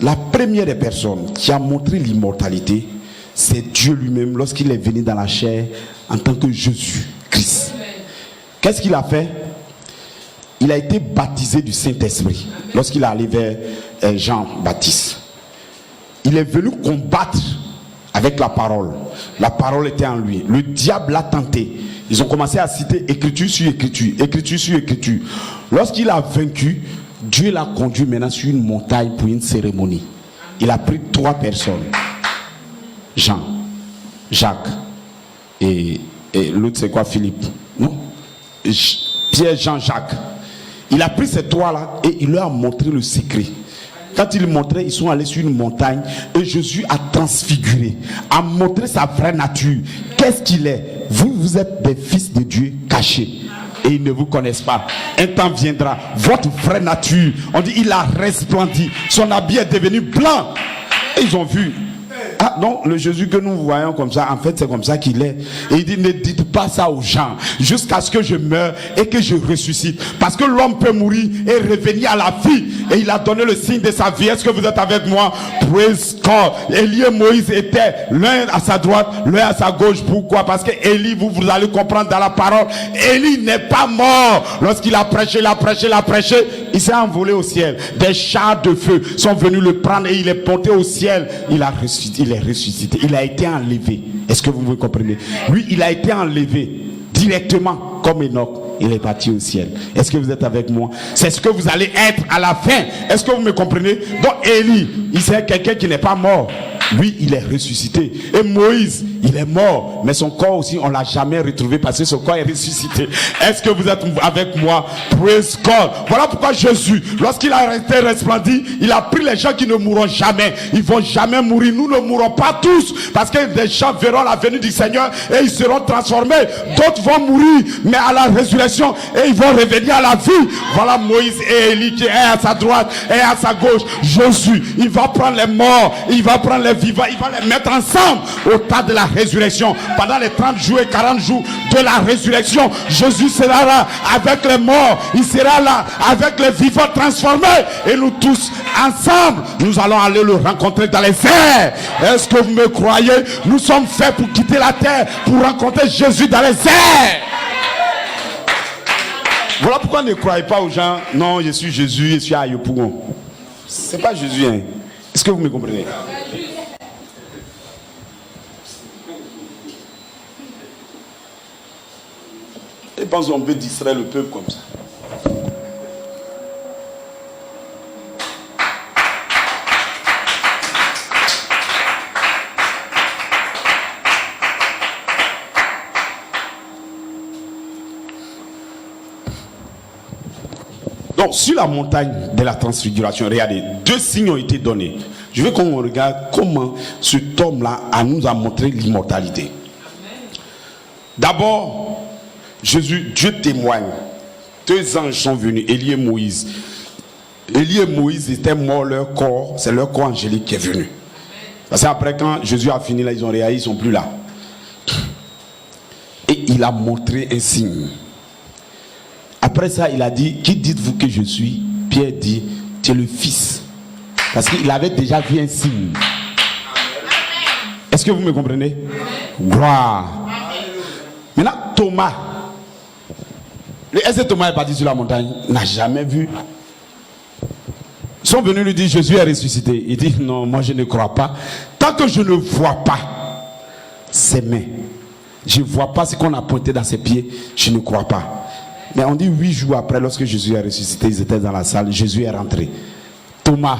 La première des personnes qui a montré l'immortalité, c'est Dieu lui-même lorsqu'il est venu dans la chair en tant que Jésus-Christ. Qu'est-ce qu'il a fait? Il a été baptisé du Saint-Esprit lorsqu'il est allé vers Jean-Baptiste. Il est venu combattre avec la parole. La parole était en lui. Le diable l'a tenté. Ils ont commencé à citer écriture sur écriture, écriture sur écriture. Lorsqu'il a vaincu, Dieu l'a conduit maintenant sur une montagne pour une cérémonie. Il a pris 3 personnes. Jean, Jacques et l'autre c'est quoi? Philippe? Non? Pierre, Jean, Jacques. Il a pris ces 3-là et il leur a montré le secret. Quand il montrait, ils sont allés sur une montagne et Jésus a transfiguré, a montré sa vraie nature. Qu'est-ce qu'il est? Vous êtes des fils de Dieu cachés et ils ne vous connaissent pas. Un temps viendra, votre vraie nature, on dit il a resplendi, son habit est devenu blanc. Et ils ont vu. Ah non, le Jésus que nous voyons comme ça, en fait c'est comme ça qu'il est. Et il dit ne dites pas ça aux gens jusqu'à ce que je meure et que je ressuscite. Parce que l'homme peut mourir et revenir à la vie. Et il a donné le signe de sa vie. Est-ce que vous êtes avec moi? Praise God. Élie et Moïse étaient l'un à sa droite, l'un à sa gauche. Pourquoi? Parce que Élie, vous allez comprendre dans la parole, Élie n'est pas mort. Lorsqu'il a prêché, il s'est envolé au ciel. Des chars de feu sont venus le prendre et il est monté au ciel. Il est ressuscité, il a été enlevé. Est-ce que vous me comprenez? Lui, il a été enlevé directement comme Enoch. Il est parti au ciel. Est-ce que vous êtes avec moi? C'est ce que vous allez être à la fin. Est-ce que vous me comprenez? Donc Élie, il c'est quelqu'un qui n'est pas mort. Lui, il est ressuscité. Et Moïse, il est mort. Mais son corps aussi, on ne l'a jamais retrouvé parce que son corps est ressuscité. Est-ce que vous êtes avec moi? Praise God. Voilà pourquoi Jésus, lorsqu'il a été resplendi, il a pris les gens qui ne mourront jamais. Ils ne vont jamais mourir. Nous ne mourrons pas tous. Parce que des gens verront la venue du Seigneur et ils seront transformés. D'autres vont mourir, mais à la résurrection, et ils vont revenir à la vie. Voilà Moïse et Élie qui est à sa droite et à sa gauche. Jésus, il va prendre les morts, il va prendre les vivants, il va les mettre ensemble au tas de la résurrection. Pendant les 30 jours et 40 jours de la résurrection, Jésus sera là avec les morts, il sera là avec les vivants transformés, et nous tous ensemble, nous allons aller le rencontrer dans les airs. Est-ce que vous me croyez? Nous sommes faits pour quitter la terre, pour rencontrer Jésus dans les airs. Voilà pourquoi ne croyez pas aux gens, non, je suis Jésus, je suis Ayopougon. C'est pas Jésus, hein. Est-ce que vous me comprenez? Et pense qu'on peut distraire le peuple comme ça. Donc, sur la montagne de la transfiguration, regardez, 2 signes ont été donnés. Je veux qu'on regarde comment cet homme-là nous a montré l'immortalité. D'abord, Dieu témoigne. 2 anges sont venus, Élie et Moïse. Élie et Moïse étaient morts, leur corps, c'est leur corps angélique qui est venu. Parce qu'après, quand Jésus a fini, là, ils ont réagi, ils ne sont plus là. Et il a montré un signe. Après ça, il a dit, qui dites-vous que je suis? Pierre dit, tu es le Fils. Parce qu'il avait déjà vu un signe. Est-ce que vous me comprenez? Gloire. Maintenant, Thomas. Est-ce que Thomas est parti sur la montagne? N'a jamais vu. Ils sont venus lui dire, Jésus est ressuscité. Il dit, non, moi je ne crois pas. Tant que je ne vois pas ses mains, je ne vois pas ce qu'on a pointé dans ses pieds, je ne crois pas. Mais on dit 8 jours après, lorsque Jésus est ressuscité, ils étaient dans la salle, Jésus est rentré. Thomas,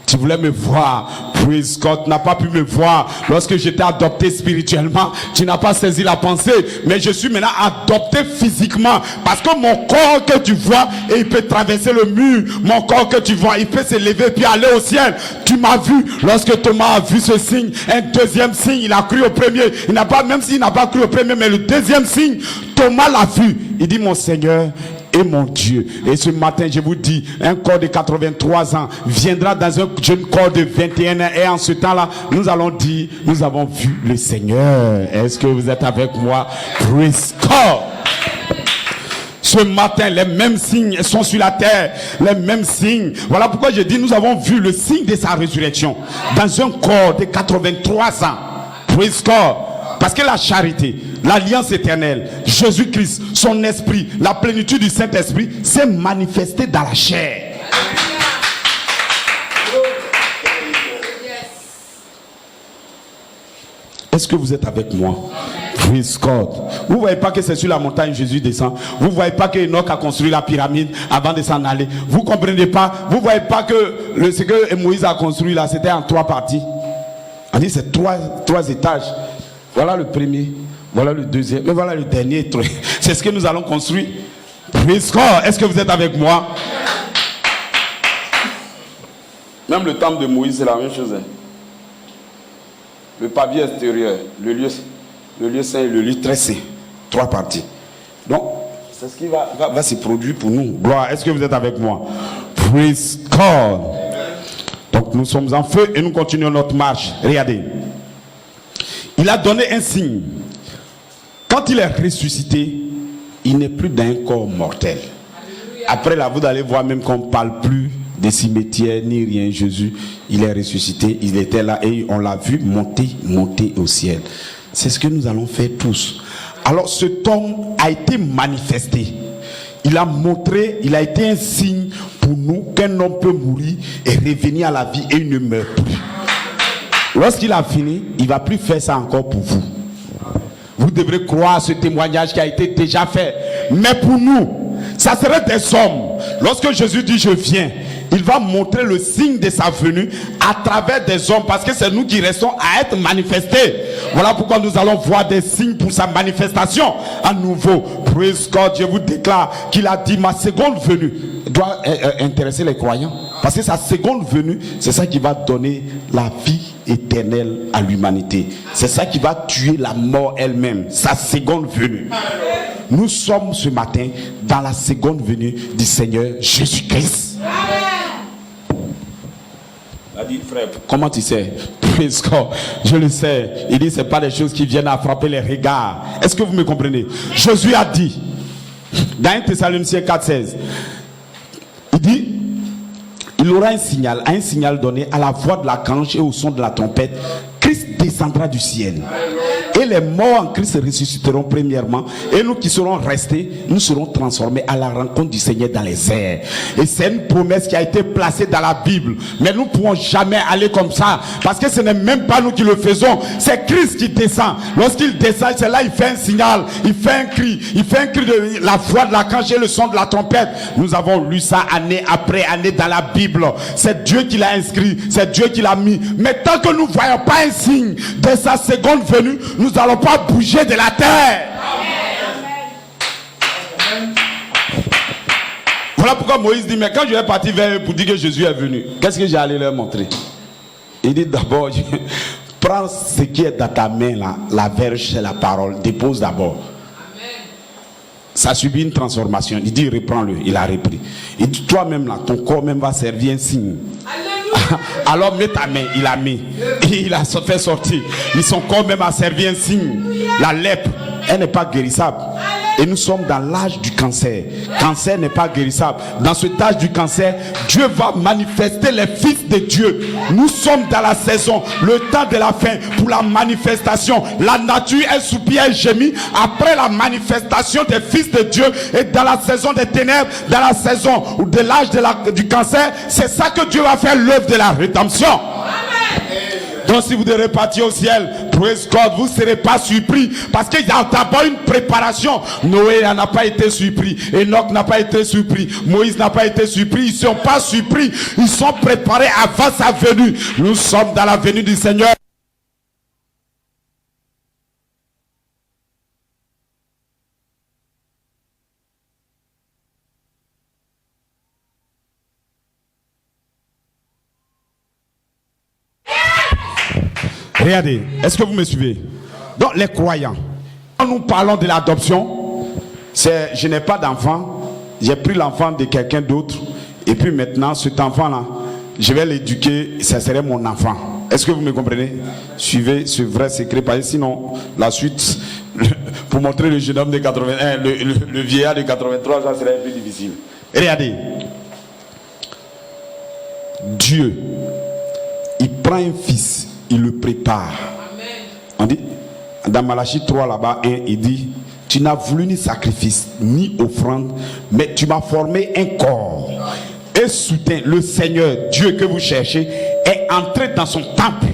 tu voulais me voir, praise God, tu n'as pas pu me voir lorsque j'étais adopté spirituellement, tu n'as pas saisi la pensée, mais je suis maintenant adopté physiquement, parce que mon corps que tu vois, et il peut traverser le mur, mon corps que tu vois, il peut se lever puis aller au ciel. Tu m'as vu. Lorsque Thomas a vu ce signe, un deuxième signe, il a cru au premier, il n'a pas, même s'il n'a pas cru au premier, mais le deuxième signe, Thomas l'a vu. Il dit, mon Seigneur et mon Dieu. Et ce matin, je vous dis, un corps de 83 ans viendra dans un jeune corps de 21 ans. Et en ce temps-là, nous allons dire, nous avons vu le Seigneur. Est-ce que vous êtes avec moi? Praise God. Ce matin, les mêmes signes sont sur la terre. Les mêmes signes. Voilà pourquoi je dis, nous avons vu le signe de sa résurrection dans un corps de 83 ans. Praise God. Parce que la charité, l'alliance éternelle, Jésus-Christ, son esprit, la plénitude du Saint-Esprit s'est manifestée dans la chair. Est-ce que vous êtes avec moi? Praise God. Vous ne voyez pas que c'est sur la montagne Jésus descend. Vous ne voyez pas que Enoch a construit la pyramide avant de s'en aller. Vous ne comprenez pas. Vous ne voyez pas que ce que Moïse a construit là, c'était en 3 parties. On dit c'est 3 étages. Voilà le premier, voilà le deuxième, mais voilà le dernier. C'est ce que nous allons construire. Praise God. Est-ce que vous êtes avec moi? Même le temple de Moïse, c'est la même chose. Le pavillon extérieur, le lieu saint et le lieu très saint. 3 parties. Donc, c'est ce qui va se produire pour nous. Gloire. Est-ce que vous êtes avec moi? Praise God. Donc, nous sommes en feu et nous continuons notre marche. Regardez. Il a donné un signe. Quand il est ressuscité, il n'est plus dans un corps mortel. Après là, vous allez voir même qu'on ne parle plus des cimetières ni rien. Jésus, il est ressuscité, il était là et on l'a vu monter au ciel. C'est ce que nous allons faire tous. Alors cet homme a été manifesté. Il a montré, il a été un signe pour nous qu'un homme peut mourir et revenir à la vie et il ne meurt plus. Lorsqu'il a fini, il ne va plus faire ça encore pour vous. Vous devrez croire à ce témoignage qui a été déjà fait. Mais pour nous, ça serait des hommes. Lorsque Jésus dit je viens, il va montrer le signe de sa venue à travers des hommes, parce que c'est nous qui restons à être manifestés. Voilà pourquoi nous allons voir des signes pour sa manifestation à nouveau. Praise God. Je vous déclare qu'il a dit ma seconde venue doit intéresser les croyants, parce que sa seconde venue, c'est ça qui va donner la vie éternelle à l'humanité. C'est ça qui va tuer la mort elle-même, sa seconde venue. Nous sommes ce matin dans la seconde venue du Seigneur Jésus-Christ. Il a dit, frère, comment tu sais? Praise God. Je le sais. Il dit, ce n'est pas des choses qui viennent à frapper les regards. Est-ce que vous me comprenez? Jésus a dit, dans 1 Thessaloniciens 4,16, il dit, il aura un signal donné à la voix de l'archange et au son de la trompette. Christ descendra du ciel. Et les morts en Christ ressusciteront premièrement. Et nous qui serons restés, nous serons transformés à la rencontre du Seigneur dans les airs. Et c'est une promesse qui a été placée dans la Bible. Mais nous ne pourrons jamais aller comme ça. Parce que ce n'est même pas nous qui le faisons. C'est Christ qui descend. Lorsqu'il descend, c'est là il fait un signal. Il fait un cri. Il fait un cri de la voix de l'archange et le son de la trompette. Nous avons lu ça année après année dans la Bible. C'est Dieu qui l'a inscrit. C'est Dieu qui l'a mis. Mais tant que nous ne voyons pas un signe de sa seconde venue, nous n'allons pas bouger de la terre. Voilà pourquoi Moïse dit, mais quand je vais partir vers eux pour dire que Jésus est venu, qu'est-ce que j'ai allé leur montrer? Il dit d'abord, prends ce qui est dans ta main là, la verge, c'est la parole, dépose d'abord. ça a subi une transformation. Il dit reprends-le, il a repris. Il dit toi-même là, ton corps même va servir un signe. Alors mets ta main, il a mis. Et il a fait sortir. Et son corps même a servi un signe. La lèpre, elle n'est pas guérissable. Et nous sommes dans l'âge du cancer. Cancer n'est pas guérissable. Dans cet âge du cancer, Dieu va manifester les fils de Dieu. Nous sommes dans la saison, le temps de la fin pour la manifestation. La nature est soupire et gémit après la manifestation des fils de Dieu. Et dans la saison des ténèbres, dans la saison de l'âge du cancer, c'est ça que Dieu va faire l'œuvre de la rédemption. Donc si vous devez partir au ciel, praise God, vous ne serez pas surpris. Parce qu'il y a d'abord une préparation. Noé n'a pas été surpris. Enoch n'a pas été surpris. Moïse n'a pas été surpris. Ils ne sont pas surpris. Ils sont préparés avant sa venue. Nous sommes dans la venue du Seigneur. Regardez, est-ce que vous me suivez? Donc les croyants, quand nous parlons de l'adoption, c'est je n'ai pas d'enfant, j'ai pris l'enfant de quelqu'un d'autre, et puis maintenant cet enfant-là, je vais l'éduquer, ça serait mon enfant. Est-ce que vous me comprenez? Suivez ce vrai secret, parce que sinon la suite, pour montrer le jeune homme de 81, le vieillard de 83, ça serait plus difficile. Regardez, Dieu, il prend un fils, il le prépare. On dit, dans Malachie 3 là-bas, il dit, tu n'as voulu ni sacrifice, ni offrande, mais tu m'as formé un corps. Et soudain, le Seigneur, Dieu que vous cherchez, est entré dans son temple.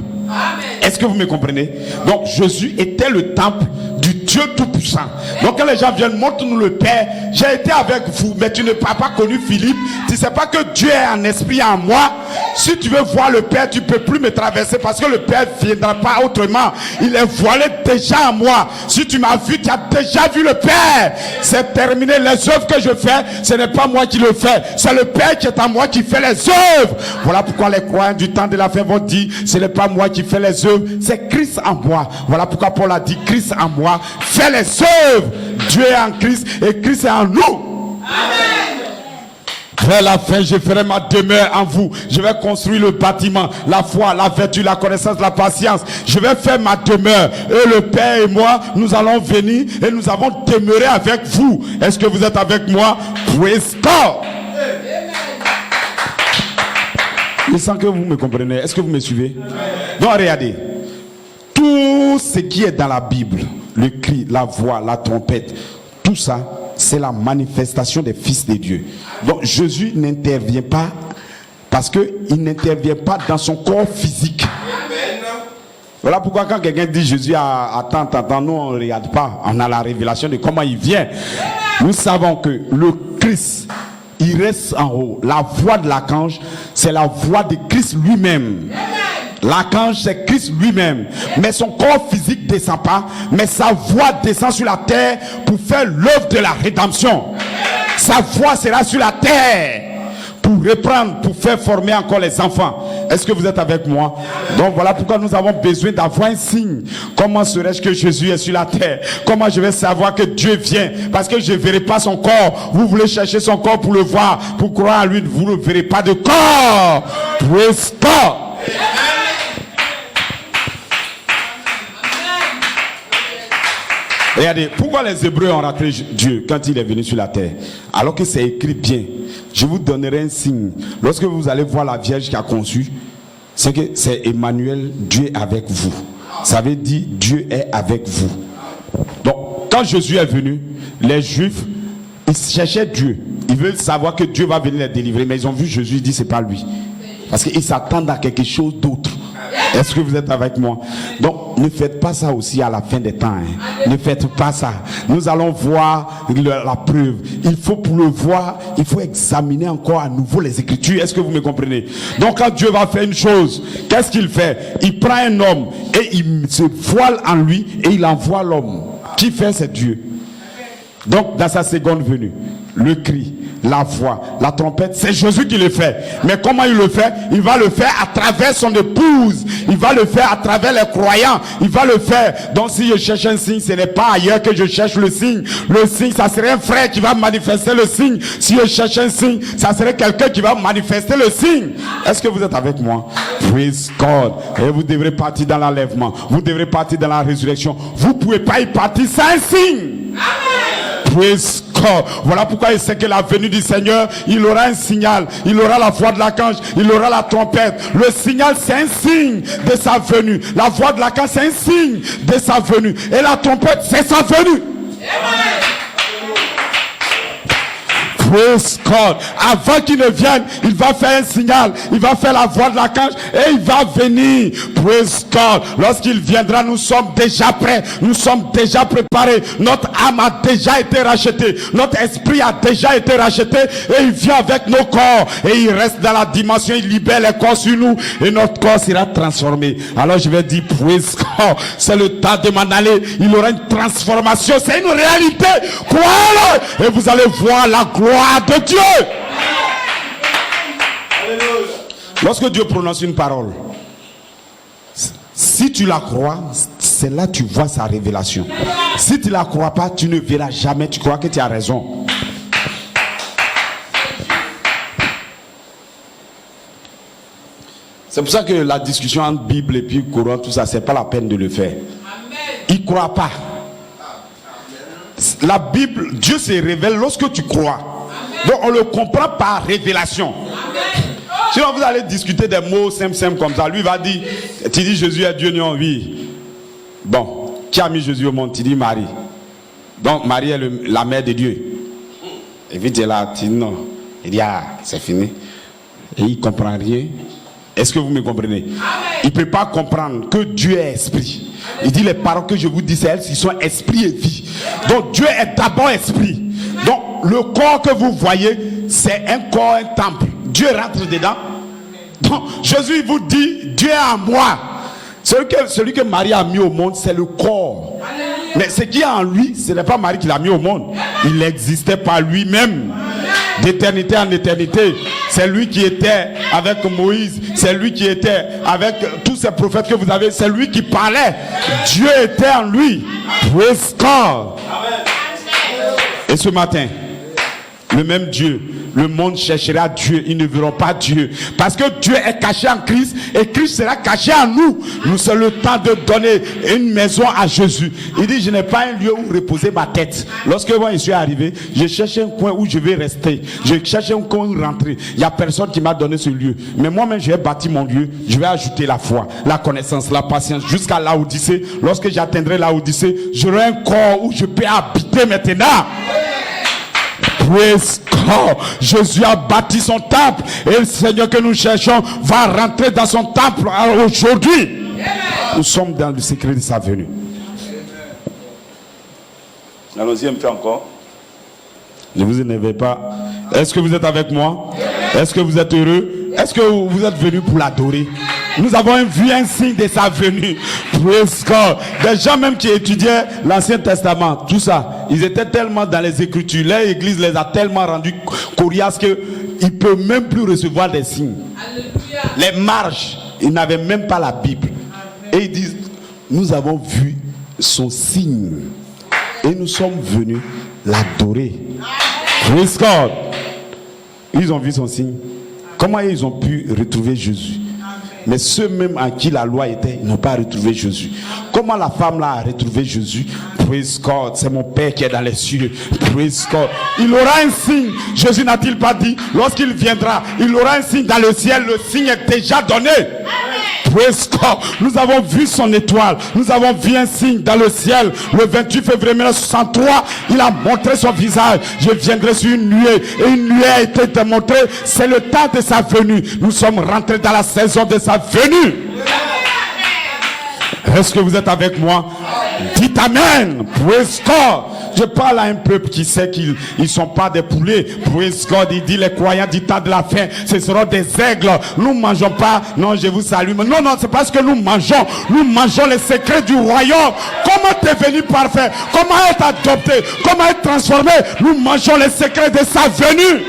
Est-ce que vous me comprenez? Donc Jésus était le temple du Dieu Tout-Puissant. Donc quand les gens viennent, montre-nous le Père. J'ai été avec vous, mais tu n'as pas connu Philippe. Tu ne sais pas que Dieu est en esprit en moi. Si tu veux voir le Père, tu ne peux plus me traverser parce que le Père ne viendra pas autrement. Il est voilé déjà en moi. Si tu m'as vu, tu as déjà vu le Père. C'est terminé. Les œuvres que je fais, ce n'est pas moi qui le fais. C'est le Père qui est en moi qui fait les œuvres. Voilà pourquoi les croyants du temps de la fin vont dire, ce n'est pas moi qui fais les œuvres, c'est Christ en moi. Voilà pourquoi Paul a dit, Christ en moi fait les œuvres. Dieu est en Christ et Christ est en nous. Amen. Vers la fin, je ferai ma demeure en vous. Je vais construire le bâtiment, la foi, la vertu, la connaissance, la patience. Je vais faire ma demeure. Et le Père et moi, nous allons venir et nous allons demeurer avec vous. Est-ce que vous êtes avec moi? Praise God. Je sens que vous me comprenez. Est-ce que vous me suivez? Donc regardez. Tout ce qui est dans la Bible, le cri, la voix, la trompette, tout ça, c'est la manifestation des fils de Dieu. Donc Jésus n'intervient pas parce qu'il n'intervient pas dans son corps physique. Voilà pourquoi quand quelqu'un dit Jésus attends, nous on ne regarde pas, on a la révélation de comment il vient. Nous savons que le Christ, il reste en haut. La voix de l'archange, c'est la voix de Christ lui-même. L'archange, c'est Christ lui-même. Mais son corps physique ne descend pas, mais sa voix descend sur la terre pour faire l'œuvre de la rédemption. Sa voix sera sur la terre pour reprendre, pour faire former encore les enfants. Est-ce que vous êtes avec moi? Donc voilà pourquoi nous avons besoin d'avoir un signe. Comment serais-je que Jésus est sur la terre? Comment je vais savoir que Dieu vient? Parce que je ne verrai pas son corps. Vous voulez chercher son corps pour le voir, pour croire à lui, vous ne verrez pas de corps. Praise God. Regardez, pourquoi les Hébreux ont raté Dieu quand il est venu sur la terre? Alors que c'est écrit bien. Je vous donnerai un signe. Lorsque vous allez voir la Vierge qui a conçu, c'est que c'est Emmanuel, Dieu est avec vous. Ça veut dire Dieu est avec vous. Donc, quand Jésus est venu, les Juifs, ils cherchaient Dieu. Ils veulent savoir que Dieu va venir les délivrer. Mais ils ont vu Jésus, ils disent c'est pas lui. Parce qu'ils s'attendent à quelque chose d'autre. Est-ce que vous êtes avec moi? Donc ne faites pas ça aussi à la fin des temps, hein. Ne faites pas ça. Nous allons voir la preuve. Il faut pour le voir, il faut examiner encore à nouveau les Écritures. Est-ce que vous me comprenez? Donc quand Dieu va faire une chose, qu'est-ce qu'il fait? Il prend un homme et il se voile en lui et il envoie l'homme. Qui fait? C'est Dieu. Donc dans sa seconde venue, le cri, la voix, la trompette, c'est Jésus qui le fait. Mais comment il le fait? Il va le faire à travers son épouse. Il va le faire à travers les croyants. Il va le faire. Donc si je cherche un signe, ce n'est pas ailleurs que je cherche le signe. Le signe, ça serait un frère qui va manifester le signe. Si je cherche un signe, ça serait quelqu'un qui va manifester le signe. Est-ce que vous êtes avec moi? Praise God. Et vous devrez partir dans l'enlèvement. Vous devrez partir dans la résurrection. Vous ne pouvez pas y partir sans un signe. Amen. Praise God. Voilà pourquoi il sait que la venue du Seigneur, il aura un signal. Il aura la voix de l'archange. Il aura la trompette. Le signal, c'est un signe de sa venue. La voix de l'archange, c'est un signe de sa venue. Et la trompette, c'est sa venue. Amen. Praise God. Avant qu'il ne vienne, il va faire un signal. Il va faire la voix de l'archange et il va venir. Praise God. Lorsqu'il viendra, nous sommes déjà prêts. Nous sommes déjà préparés. Notre âme a déjà été rachetée. Notre esprit a déjà été racheté. Et il vient avec nos corps. Et il reste dans la dimension. Il libère les corps sur nous. Et notre corps sera transformé. Alors je vais dire, praise God. C'est le temps de m'en aller. Il aura une transformation. C'est une réalité. Croyez-le. Et vous allez voir la gloire de Dieu. Lorsque Dieu prononce une parole, si tu la crois, c'est là que tu vois sa révélation. Si tu ne la crois pas, tu ne verras jamais. Tu crois que tu as raison. C'est pour ça que la discussion entre Bible et puis Coran, tout ça, c'est pas la peine de le faire. Ils ne croient pas. La Bible, Dieu se révèle lorsque tu crois. Donc on le comprend par révélation. Sinon vous allez discuter des mots simples comme ça. Lui va dire, tu dis Jésus est Dieu, non? Oui. Bon, qui a mis Jésus au monde? Tu dis Marie. Donc Marie est la mère de Dieu. Et puis tu es là, tu dis non. Il dit ah, c'est fini. Et il ne comprend rien. Est-ce que vous me comprenez? Il ne peut pas comprendre que Dieu est esprit. Il dit les paroles que je vous dis, c'est elles qui sont esprit et vie. Donc Dieu est d'abord esprit. Donc le corps que vous voyez, c'est un corps, un temple. Dieu rentre dedans. Donc Jésus vous dit, Dieu est en moi. Celui que Marie a mis au monde, c'est le corps. Mais ce qui est en lui, ce n'est pas Marie qui l'a mis au monde. Il n'existait pas lui-même. D'éternité en éternité. C'est lui qui était avec Moïse. C'est lui qui était avec tous ces prophètes que vous avez. C'est lui qui parlait. Dieu était en lui. Praise God. Et ce matin, le même Dieu, le monde cherchera Dieu, ils ne verront pas Dieu. Parce que Dieu est caché en Christ et Christ sera caché en nous. Nous, c'est le temps de donner une maison à Jésus. Il dit, je n'ai pas un lieu où reposer ma tête. Lorsque moi je suis arrivé, je cherche un coin où je vais rester. Je cherche un coin où rentrer. Il n'y a personne qui m'a donné ce lieu. Mais moi-même, je vais bâtir mon lieu. Je vais ajouter la foi, la connaissance, la patience jusqu'à l'Odyssée. Lorsque j'atteindrai l'Odyssée, j'aurai un corps où je peux habiter maintenant. Praise God. Jésus a bâti son temple et le Seigneur que nous cherchons va rentrer dans son temple aujourd'hui. Nous sommes dans le secret de sa venue. Allons-y un peu encore. Ne vous énervez pas. Est-ce que vous êtes avec moi? Est-ce que vous êtes heureux? Est-ce que vous êtes venus pour l'adorer? Nous avons vu un signe de sa venue. Praise God. Des gens même qui étudiaient l'Ancien Testament, tout ça, ils étaient tellement dans les Écritures, l'Église les a tellement rendus coriaces qu'ils ne peuvent même plus recevoir des signes. Alléluia. Les marges, ils n'avaient même pas la Bible. Amen. Et ils disent, nous avons vu son signe et nous sommes venus l'adorer. Praise God. Ils ont vu son signe. Comment ils ont pu retrouver Jésus? Mais ceux même à qui la loi était, ils n'ont pas retrouvé Jésus. Comment la femme là a retrouvé Jésus? Praise God, c'est mon Père qui est dans les cieux. Praise God. Il aura un signe. Jésus n'a-t-il pas dit, lorsqu'il viendra, il aura un signe dans le ciel. Le signe est déjà donné. Praise God. Nous avons vu son étoile. Nous avons vu un signe dans le ciel. Le 28 février 1963, il a montré son visage. Je viendrai sur une nuée. Et une nuée a été démontrée. C'est le temps de sa venue. Nous sommes rentrés dans la saison de sa venue. Est-ce que vous êtes avec moi? Dites Amen. Praise God. Je parle à un peuple qui sait qu'ils ne sont pas des poulets. Praise God. Il dit les croyants du temps de la fin, ce seront des aigles. Nous ne mangeons pas. Non, je vous salue. Non, non, c'est parce que nous mangeons les secrets du royaume. Comme comment devenir parfait, comment être adopté, comment être transformé. Nous mangeons les secrets de sa venue.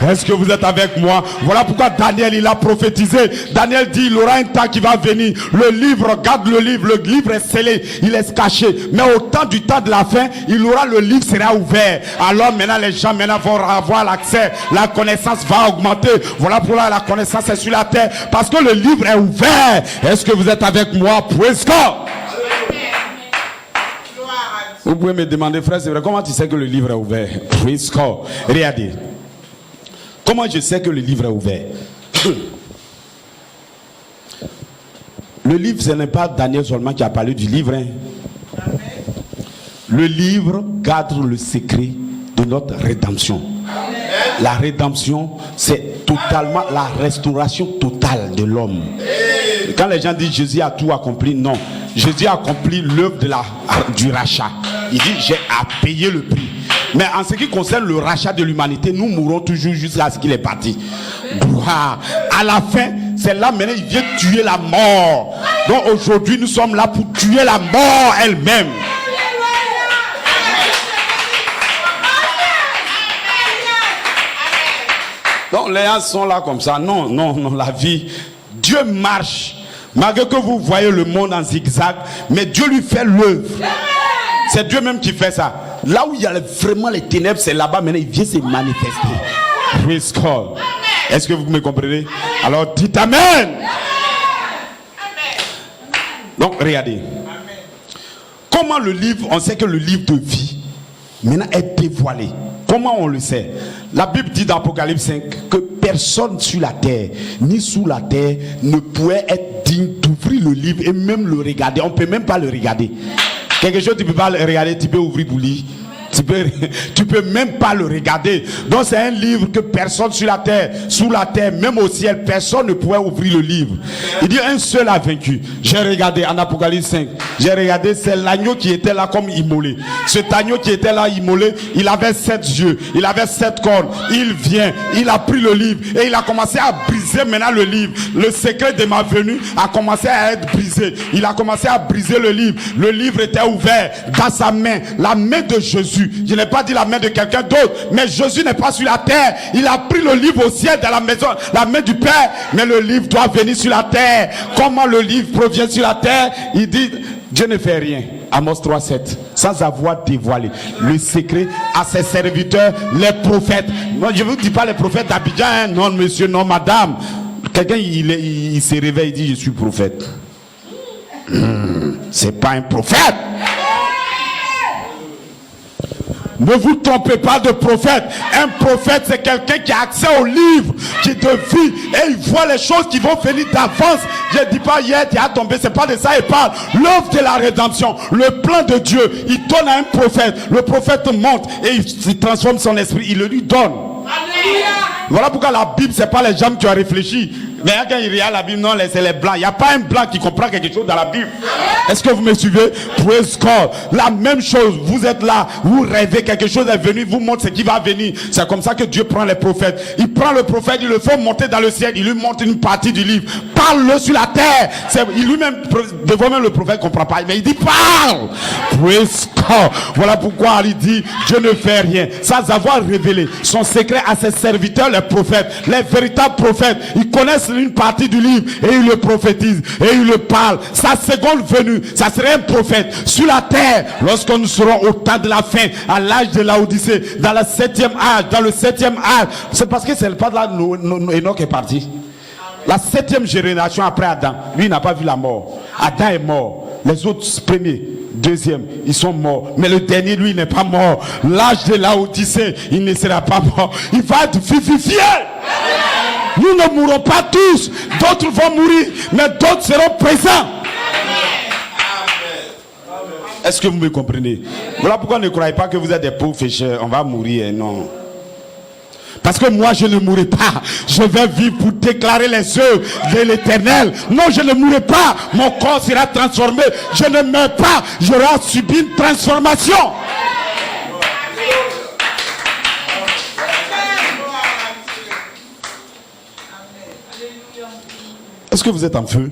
Est-ce que vous êtes avec moi? Voilà pourquoi Daniel, il a prophétisé. Daniel dit, il aura un temps qui va venir. Le livre, regarde le livre est scellé, il est caché. Mais au temps du temps de la fin, il aura, le livre sera ouvert. Alors maintenant, les gens vont avoir l'accès. La connaissance va augmenter. Voilà pourquoi la connaissance est sur la terre. Parce que le livre est ouvert. Est-ce que vous êtes avec moi? Praise God. Vous pouvez me demander, frère, c'est vrai, comment tu sais que le livre est ouvert? Praise God. Regardez. Comment je sais que le livre est ouvert? Le livre, ce n'est pas Daniel seulement qui a parlé du livre. Hein. Le livre garde le secret de notre rédemption. La rédemption, c'est totalement la restauration totale de l'homme. Quand les gens disent Jésus a tout accompli, non. Jésus a accompli l'œuvre du rachat. Il dit j'ai à payer le prix. Mais en ce qui concerne le rachat de l'humanité, nous mourrons toujours jusqu'à ce qu'il est parti. À la fin, c'est là maintenant il vient tuer la mort. Donc aujourd'hui nous sommes là pour tuer la mort elle-même. Donc les gens sont là comme ça. Non, la vie. Dieu marche. Malgré que vous voyez le monde en zigzag, mais Dieu lui fait l'œuvre. C'est Dieu même qui fait ça. Là où il y a vraiment les ténèbres, c'est là-bas maintenant il vient se manifester. Praise God. Est-ce que vous me comprenez? Alors dites Amen. Donc regardez. Comment le livre, on sait que le livre de vie maintenant est dévoilé. Comment on le sait? La Bible dit dans Apocalypse 5 que personne sur la terre ni sous la terre ne pouvait être digne d'ouvrir le livre et même le regarder. On ne peut même pas le regarder. Quelque chose tu ne peux pas le regarder, tu peux ouvrir pour lire. Tu peux même pas le regarder. Donc c'est un livre que personne sur la terre, sous la terre, même au ciel, personne ne pouvait ouvrir le livre. Il dit un seul a vaincu. J'ai regardé en Apocalypse 5. J'ai regardé, c'est l'agneau qui était là comme immolé. Cet agneau qui était là immolé, il avait 7 yeux, il avait 7 cornes. Il vient, il a pris le livre et il a commencé à briser maintenant le livre. Le secret de ma venue a commencé à être brisé. Il a commencé à briser le livre. Le livre était ouvert dans sa main, la main de Jésus. Je n'ai pas dit la main de quelqu'un d'autre, mais Jésus n'est pas sur la terre. Il a pris le livre au ciel dans la maison, la main du Père, mais le livre doit venir sur la terre. Comment le livre provient sur la terre? Il dit Dieu ne fait rien, Amos 3:7, sans avoir dévoilé le secret à ses serviteurs, les prophètes. Moi je ne vous dis pas les prophètes d'Abidjan, hein? Non monsieur, non madame. Quelqu'un il se réveille, il dit je suis prophète. C'est pas un prophète. Ne vous trompez pas de prophète. Un prophète, c'est quelqu'un qui a accès au livre, qui te vit et il voit les choses qui vont venir d'avance. Je ne dis pas hier, tu as tombé, c'est pas de ça il parle. L'œuvre de la rédemption, le plan de Dieu, il donne à un prophète. Le prophète monte et il transforme son esprit, il le lui donne. Voilà pourquoi la Bible, c'est pas les gens qui ont réfléchi. Mais quand il regarde la Bible, non, c'est les blancs. Il n'y a pas un blanc qui comprend quelque chose dans la Bible. Est-ce que vous me suivez? Praise God. La même chose, vous êtes là, vous rêvez, quelque chose est venu, vous montre ce qui va venir. C'est comme ça que Dieu prend les prophètes. Il prend le prophète, il le fait monter dans le ciel, il lui montre une partie du livre. Parle-le sur la terre. Il lui-même, devant même le prophète ne comprend pas, mais il dit parle. Praise God. Voilà pourquoi il dit Dieu ne fait rien sans avoir révélé son secret à ses serviteurs, les prophètes, les véritables prophètes. Ils connaissent une partie du livre et il le prophétise et il le parle. Sa seconde venue, ça serait un prophète sur la terre lorsque nous serons au temps de la fin, à l'âge de la Odyssée, dans le 7e âge, c'est parce que c'est pas là Enoch est parti. La 7e génération après Adam, lui il n'a pas vu la mort. Adam est mort. Les autres premiers, deuxième, ils sont morts. Mais le dernier, lui, il n'est pas mort. L'âge de la Odyssée, il ne sera pas mort. Il va être vivifié. Nous ne mourrons pas tous. D'autres vont mourir, mais d'autres seront présents. Est-ce que vous me comprenez? Voilà pourquoi ne croyez pas que vous êtes des pauvres pécheurs. On va mourir, non. Parce que moi je ne mourrai pas. Je vais vivre pour déclarer les œuvres de l'Éternel. Non, je ne mourrai pas. Mon corps sera transformé. Je ne meurs pas. J'aurai subi une transformation. Est-ce que vous êtes en feu?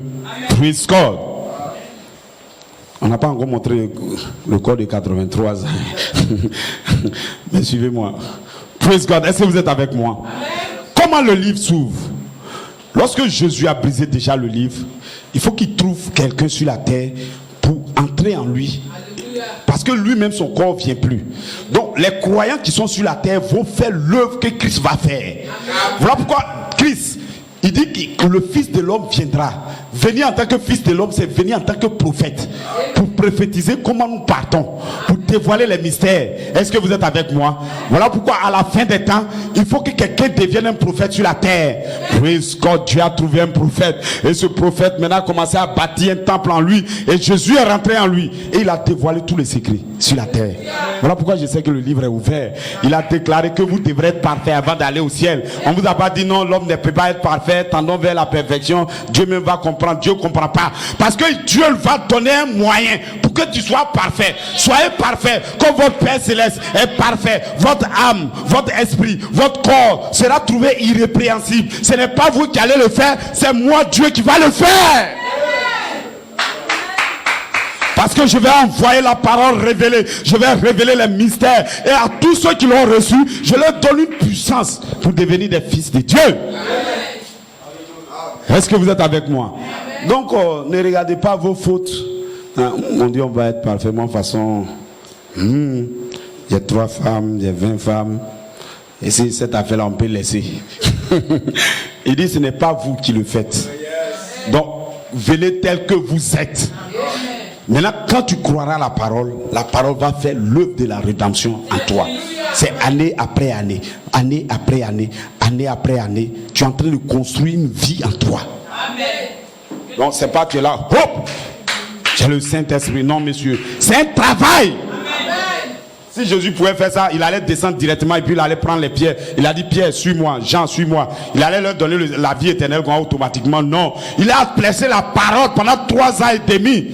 Praise God. On n'a pas encore montré le corps de 83 ans. Mais suivez-moi. Praise God. Est-ce que vous êtes avec moi? Comment le livre s'ouvre? Lorsque Jésus a brisé déjà le livre, il faut qu'il trouve quelqu'un sur la terre pour entrer en lui. Parce que lui-même, son corps ne vient plus. Donc, les croyants qui sont sur la terre vont faire l'œuvre que Christ va faire. Voilà pourquoi Christ, il dit que le Fils de l'homme viendra. Venir en tant que Fils de l'homme, c'est venir en tant que prophète. Pour prophétiser comment nous partons. Pour dévoiler les mystères. Est-ce que vous êtes avec moi? Voilà pourquoi à la fin des temps, il faut que quelqu'un devienne un prophète sur la terre. Praise God, Dieu a trouvé un prophète. Et ce prophète maintenant a commencé à bâtir un temple en lui. Et Jésus est rentré en lui. Et il a dévoilé tous les secrets sur la terre. Voilà pourquoi je sais que le livre est ouvert. Il a déclaré que vous devrez être parfait avant d'aller au ciel. On vous a pas dit non, l'homme ne peut pas être parfait. Tendons vers la perfection. Dieu même va comprendre. Dieu ne comprend pas. Parce que Dieu va donner un moyen pour que tu sois parfait. Soyez parfait comme votre Père Céleste est parfait. Votre âme, votre esprit, votre corps sera trouvé irrépréhensible. Ce n'est pas vous qui allez le faire, c'est moi Dieu qui va le faire. Parce que je vais envoyer la parole révélée. Je vais révéler les mystères. Et à tous ceux qui l'ont reçu, je leur donne une puissance pour devenir des fils de Dieu. Est-ce que vous êtes avec moi? Donc, ne regardez pas vos fautes. On dit on va être parfaitement façon. Il y a 3 femmes, il y a 20 femmes. Et si cette affaire-là, on peut laisser. Il dit ce n'est pas vous qui le faites. Donc, venez tel que vous êtes. Maintenant, quand tu croiras à la parole va faire l'œuvre de la rédemption en toi. C'est année après année, année après année, année après année. Tu es en train de construire une vie en toi. Donc, c'est pas que là, hop, j'ai le Saint-Esprit. Non, monsieur, c'est un travail. Si Jésus pouvait faire ça, il allait descendre directement et puis il allait prendre les pierres. Il a dit, Pierre, suis-moi, Jean, suis-moi. Il allait leur donner la vie éternelle automatiquement. Non, il a placé la parole pendant 3 ans et demi.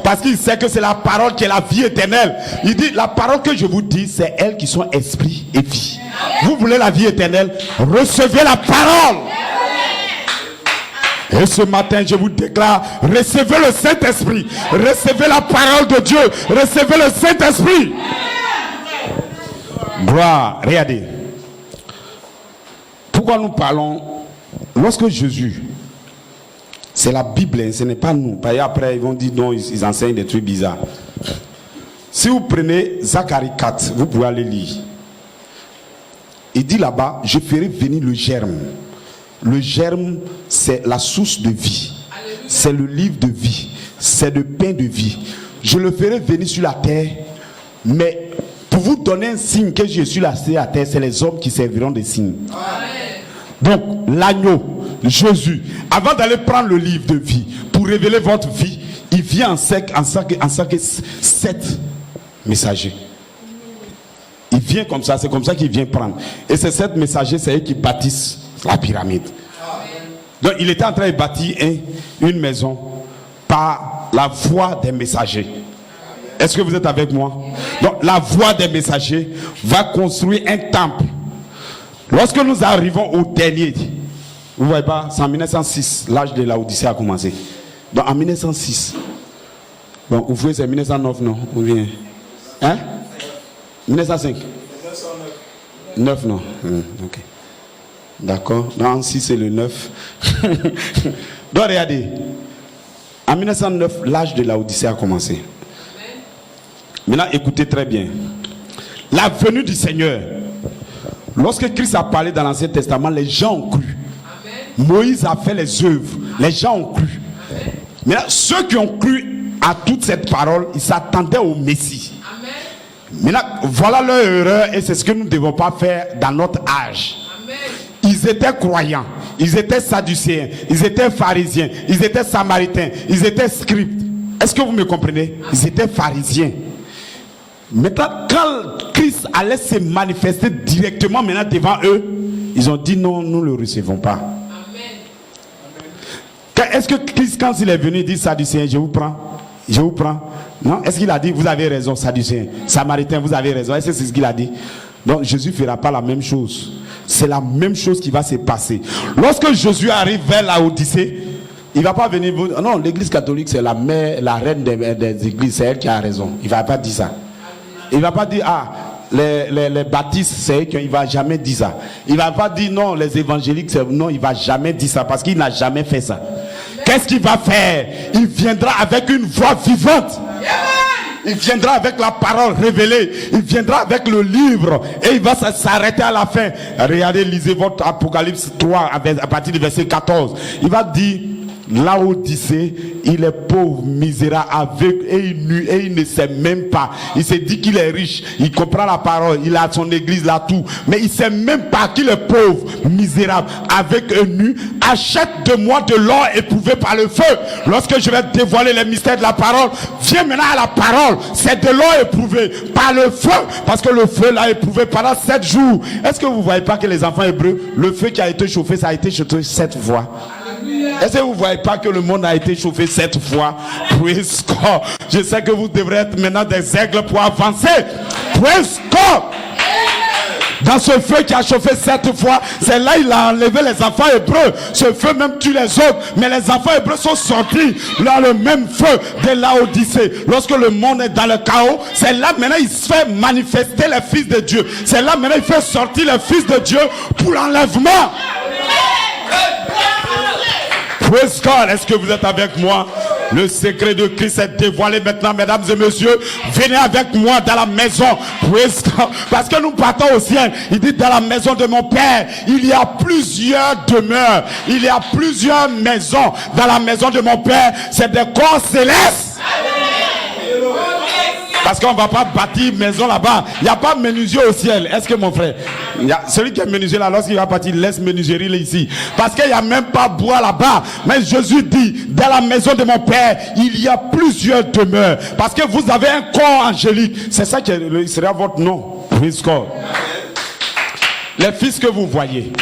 Parce qu'il sait que c'est la parole qui est la vie éternelle. Il dit, la parole que je vous dis, c'est elles qui sont esprit et vie. Vous voulez la vie éternelle? Recevez la parole. Et ce matin, je vous déclare, recevez le Saint-Esprit, recevez la parole de Dieu, recevez le Saint-Esprit. Gloire, regardez. Pourquoi nous parlons, lorsque Jésus, c'est la Bible, hein, ce n'est pas nous. Parce qu'après, ils vont dire non, ils enseignent des trucs bizarres. Si vous prenez Zacharie 4, vous pouvez aller lire. Il dit là-bas, je ferai venir le germe. Le germe, c'est la source de vie. C'est le livre de vie. C'est le pain de vie. Je le ferai venir sur la terre. Mais pour vous donner un signe que je suis là sur la terre, c'est les hommes qui serviront des signes. Donc, l'agneau, Jésus, avant d'aller prendre le livre de vie, pour révéler votre vie, il vient en 7 messagers. Il vient comme ça, c'est comme ça qu'il vient prendre. Et ces 7 messagers, c'est eux qui bâtissent la pyramide. Donc il était en train de bâtir une maison par la voix des messagers. Est-ce que vous êtes avec moi? Donc la voix des messagers va construire un temple. Lorsque nous arrivons au dernier, vous voyez pas, c'est en 1906, l'âge de la Odyssée a commencé. Donc en 1906, bon, vous voyez c'est 1909 non? Ou bien, hein? 1905? 9 non? Ok. D'accord. Dans 6 c'est le 9. Donc regardez. En 1909, l'âge de la Odyssée a commencé. Maintenant, écoutez très bien. La venue du Seigneur. Lorsque Christ a parlé dans l'Ancien Testament, les gens ont cru. Moïse a fait les œuvres. Les gens ont cru. Maintenant, ceux qui ont cru à toute cette parole, ils s'attendaient au Messie. Maintenant, voilà leur erreur et c'est ce que nous ne devons pas faire dans notre âge. Ils étaient croyants, ils étaient sadducéens, ils étaient pharisiens, ils étaient samaritains, ils étaient scribes. Est-ce que vous me comprenez? Ils étaient pharisiens. Maintenant, quand Christ allait se manifester directement maintenant devant eux, ils ont dit non, nous ne le recevons pas. Est-ce que Christ, quand il est venu, il dit sadducéen, je vous prends? Je vous prends? Non? Est-ce qu'il a dit, vous avez raison, sadducéen, samaritain, vous avez raison? Est-ce que c'est ce qu'il a dit? Donc Jésus ne fera pas la même chose. C'est la même chose qui va se passer. Lorsque Jésus arrive vers la Odyssée, Il ne va pas venir vous... Non, l'église catholique, c'est la mère, la reine des églises, c'est elle qui a raison. Il ne va pas dire ça. Il ne va pas dire, les baptistes, c'est eux qui... Il ne va jamais dire ça. Il ne va pas dire, non, les évangéliques, non, il ne va jamais dire ça, parce qu'il n'a jamais fait ça. Qu'est-ce qu'il va faire? Il viendra avec une voix vivante. Il viendra avec la parole révélée. Il viendra avec le livre. Et il va s'arrêter à la fin. Regardez, lisez votre Apocalypse 3 à partir du verset 14. Il va dire, Laodicée, il est pauvre, misérable, aveugle et nu, et il ne sait même pas. Il se dit qu'il est riche, il comprend la parole, il a son église là, tout, mais il ne sait même pas qu'il est pauvre, misérable, aveugle et nu. Achète de moi de l'or éprouvé par le feu. Lorsque je vais dévoiler les mystères de la parole, viens maintenant à la parole. C'est de l'or éprouvé par le feu, parce que le feu l'a éprouvé pendant 7 jours. Est-ce que vous ne voyez pas que les enfants hébreux, le feu qui a été chauffé, ça a été chauffé 7 fois? Est-ce que vous ne voyez pas que le monde a été chauffé 7 fois? Praise God. Je sais que vous devrez être maintenant des aigles pour avancer. Praise God. Dans ce feu qui a chauffé 7 fois, c'est là il a enlevé les enfants hébreux. Ce feu même tue les autres. Mais les enfants hébreux sont sortis dans le même feu de Laodicée. Lorsque le monde est dans le chaos, c'est là maintenant il se fait manifester les fils de Dieu. C'est là maintenant il fait sortir les fils de Dieu pour l'enlèvement. Praise God. Est-ce que vous êtes avec moi? Le secret de Christ est dévoilé maintenant, mesdames et messieurs. Venez avec moi dans la maison. Praise God. Parce que nous partons au ciel. Il dit, dans la maison de mon Père, il y a plusieurs demeures. Il y a plusieurs maisons. Dans la maison de mon Père, c'est des corps célestes. Parce qu'on ne va pas bâtir maison là-bas. Il n'y a pas menuisier au ciel. Est-ce que mon frère, celui qui est menuisier là, lorsqu'il va partir, il laisse menuiserie là ici. Parce qu'il n'y a même pas bois là-bas. Mais Jésus dit, dans la maison de mon Père, il y a plusieurs demeures. Parce que vous avez un corps angélique. C'est ça qui sera votre nom. Praise God. Les fils que vous voyez,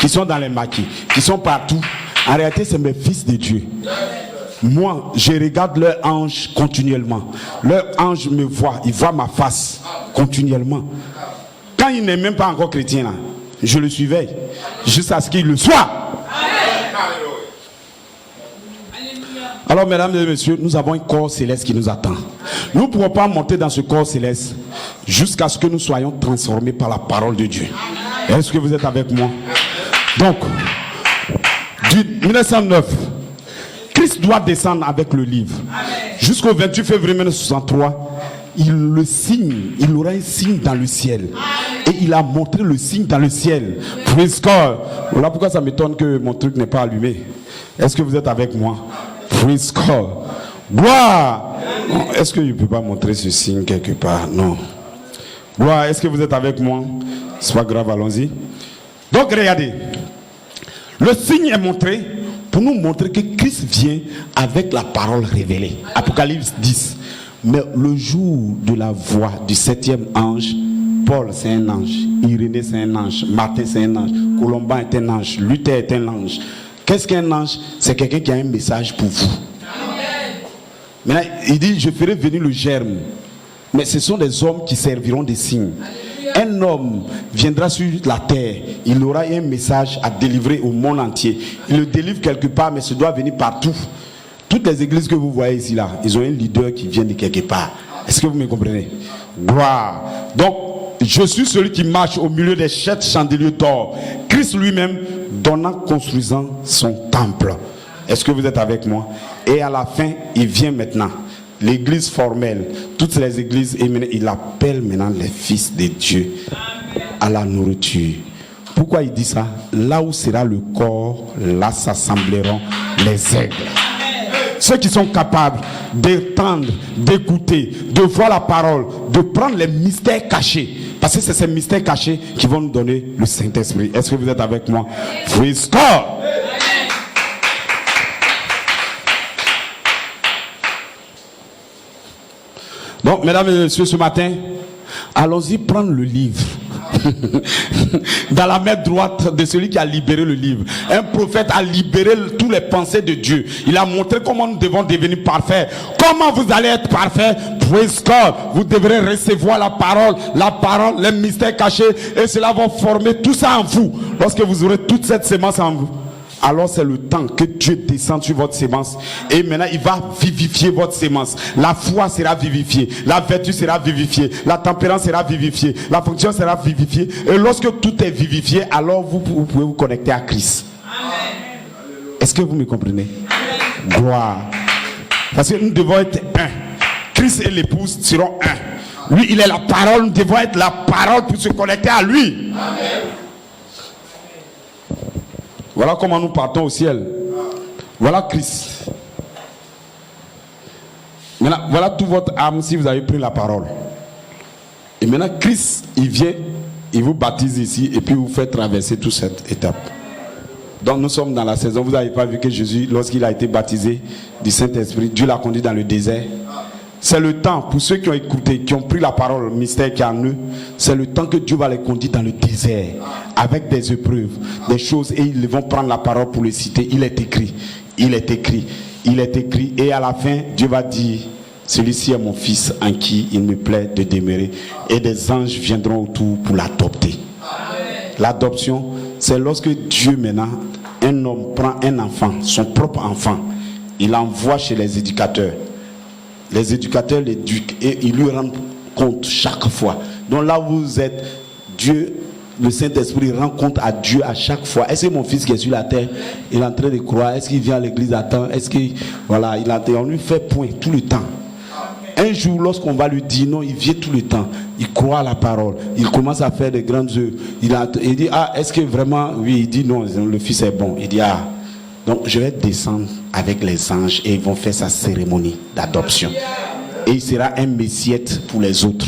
qui sont dans les maquis, qui sont partout, en réalité, c'est mes fils de Dieu. Moi, je regarde leur ange continuellement. Leur ange me voit, il voit ma face continuellement. Quand il n'est même pas encore chrétien, là, je le surveille jusqu'à ce qu'il le soit. Alors, mesdames et messieurs, nous avons un corps céleste qui nous attend. Nous ne pourrons pas monter dans ce corps céleste jusqu'à ce que nous soyons transformés par la parole de Dieu. Est-ce que vous êtes avec moi? Donc, du 1909, Christ doit descendre avec le livre. Jusqu'au 28 février 1963, il aura un signe dans le ciel. Et il a montré le signe dans le ciel. Praise God. Voilà pourquoi ça m'étonne que mon truc n'est pas allumé. Est-ce que vous êtes avec moi? Praise God. Gloire. Est-ce que je ne peux pas montrer ce signe quelque part? Non. Gloire. Est-ce que vous êtes avec moi? C'est pas grave, allons-y. Donc regardez. Le signe est montré pour nous montrer que Christ vient avec la parole révélée. Apocalypse 10. Mais le jour de la voix du 7e ange, Paul c'est un ange, Irénée c'est un ange, Martin c'est un ange, Colomban est un ange, Luther est un ange. Qu'est-ce qu'un ange? C'est quelqu'un qui a un message pour vous. Maintenant, il dit, je ferai venir le germe. Mais ce sont des hommes qui serviront des signes. Un homme viendra sur la terre, il aura un message à délivrer au monde entier. Il le délivre quelque part, mais ça doit venir partout. Toutes les églises que vous voyez ici, là, ils ont un leader qui vient de quelque part. Est-ce que vous me comprenez? Gloire. Donc, je suis celui qui marche au milieu des 7 chandeliers d'or. Christ lui-même donnant, construisant son temple. Est-ce que vous êtes avec moi? Et à la fin, il vient maintenant. L'église formelle, toutes les églises, il appelle maintenant les fils de Dieu à la nourriture. Pourquoi il dit ça? Là où sera le corps, là s'assembleront les aigles. Ceux qui sont capables d'étendre, d'écouter, de voir la parole, de prendre les mystères cachés. Parce que c'est ces mystères cachés qui vont nous donner le Saint-Esprit. Est-ce que vous êtes avec moi? Praise God. Donc, mesdames et messieurs, ce matin, allons-y prendre le livre. Dans la main droite de celui qui a libéré le livre. Un prophète a libéré tous les pensées de Dieu. Il a montré comment nous devons devenir parfaits. Comment vous allez être parfaits? Praise God. Vous devrez recevoir la parole, les mystères cachés, et cela va former tout ça en vous. Lorsque vous aurez toute cette sémence en vous, alors c'est le temps que Dieu descend sur votre sémence. Et maintenant, il va vivifier votre sémence. La foi sera vivifiée. La vertu sera vivifiée. La tempérance sera vivifiée. La fonction sera vivifiée. Et lorsque tout est vivifié, alors vous pouvez vous connecter à Christ. Amen. Est-ce que vous me comprenez? Amen. Gloire. Parce que nous devons être un. Christ et l'épouse seront un. Lui, il est la parole. Nous devons être la parole pour se connecter à lui. Amen. Voilà comment nous partons au ciel. Voilà Christ. Maintenant, voilà toute votre âme si vous avez pris la parole. Et maintenant, Christ, il vient, il vous baptise ici et puis vous fait traverser toute cette étape. Donc nous sommes dans la saison. Vous n'avez pas vu que Jésus, lorsqu'il a été baptisé du Saint-Esprit, Dieu l'a conduit dans le désert. C'est le temps, pour ceux qui ont écouté, qui ont pris la parole, le mystère qui est en eux, c'est le temps que Dieu va les conduire dans le désert, avec des épreuves, des choses, et ils vont prendre la parole pour les citer. Il est écrit, il est écrit, il est écrit, et à la fin, Dieu va dire, celui-ci est mon fils en qui il me plaît de demeurer, et des anges viendront autour pour l'adopter. L'adoption, c'est lorsque Dieu maintenant, un homme prend un enfant, son propre enfant, il l'envoie chez les éducateurs. Les éducateurs l'éduquent et ils lui rendent compte chaque fois. Donc là où vous êtes, Dieu, le Saint-Esprit rend compte à Dieu à chaque fois. Est-ce que mon fils qui est sur la terre, il est en train de croire? Est-ce qu'il vient à l'église à temps? Est-ce qu'il, voilà, on lui fait point tout le temps. Un jour, lorsqu'on va lui dire non, il vient tout le temps. Il croit à la parole. Il commence à faire des grandes œuvres. Il dit, ah, est-ce que vraiment, oui, il dit non, le fils est bon. Il dit, ah. Donc je vais descendre avec les anges et ils vont faire sa cérémonie d'adoption. Et il sera un messiette pour les autres.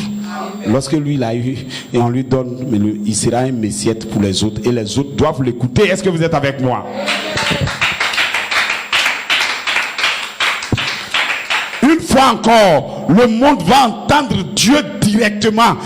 Lorsque lui il a eu et on lui donne, il sera un messiette pour les autres et les autres doivent l'écouter. Est-ce que vous êtes avec moi? Une fois encore, le monde va entendre Dieu directement.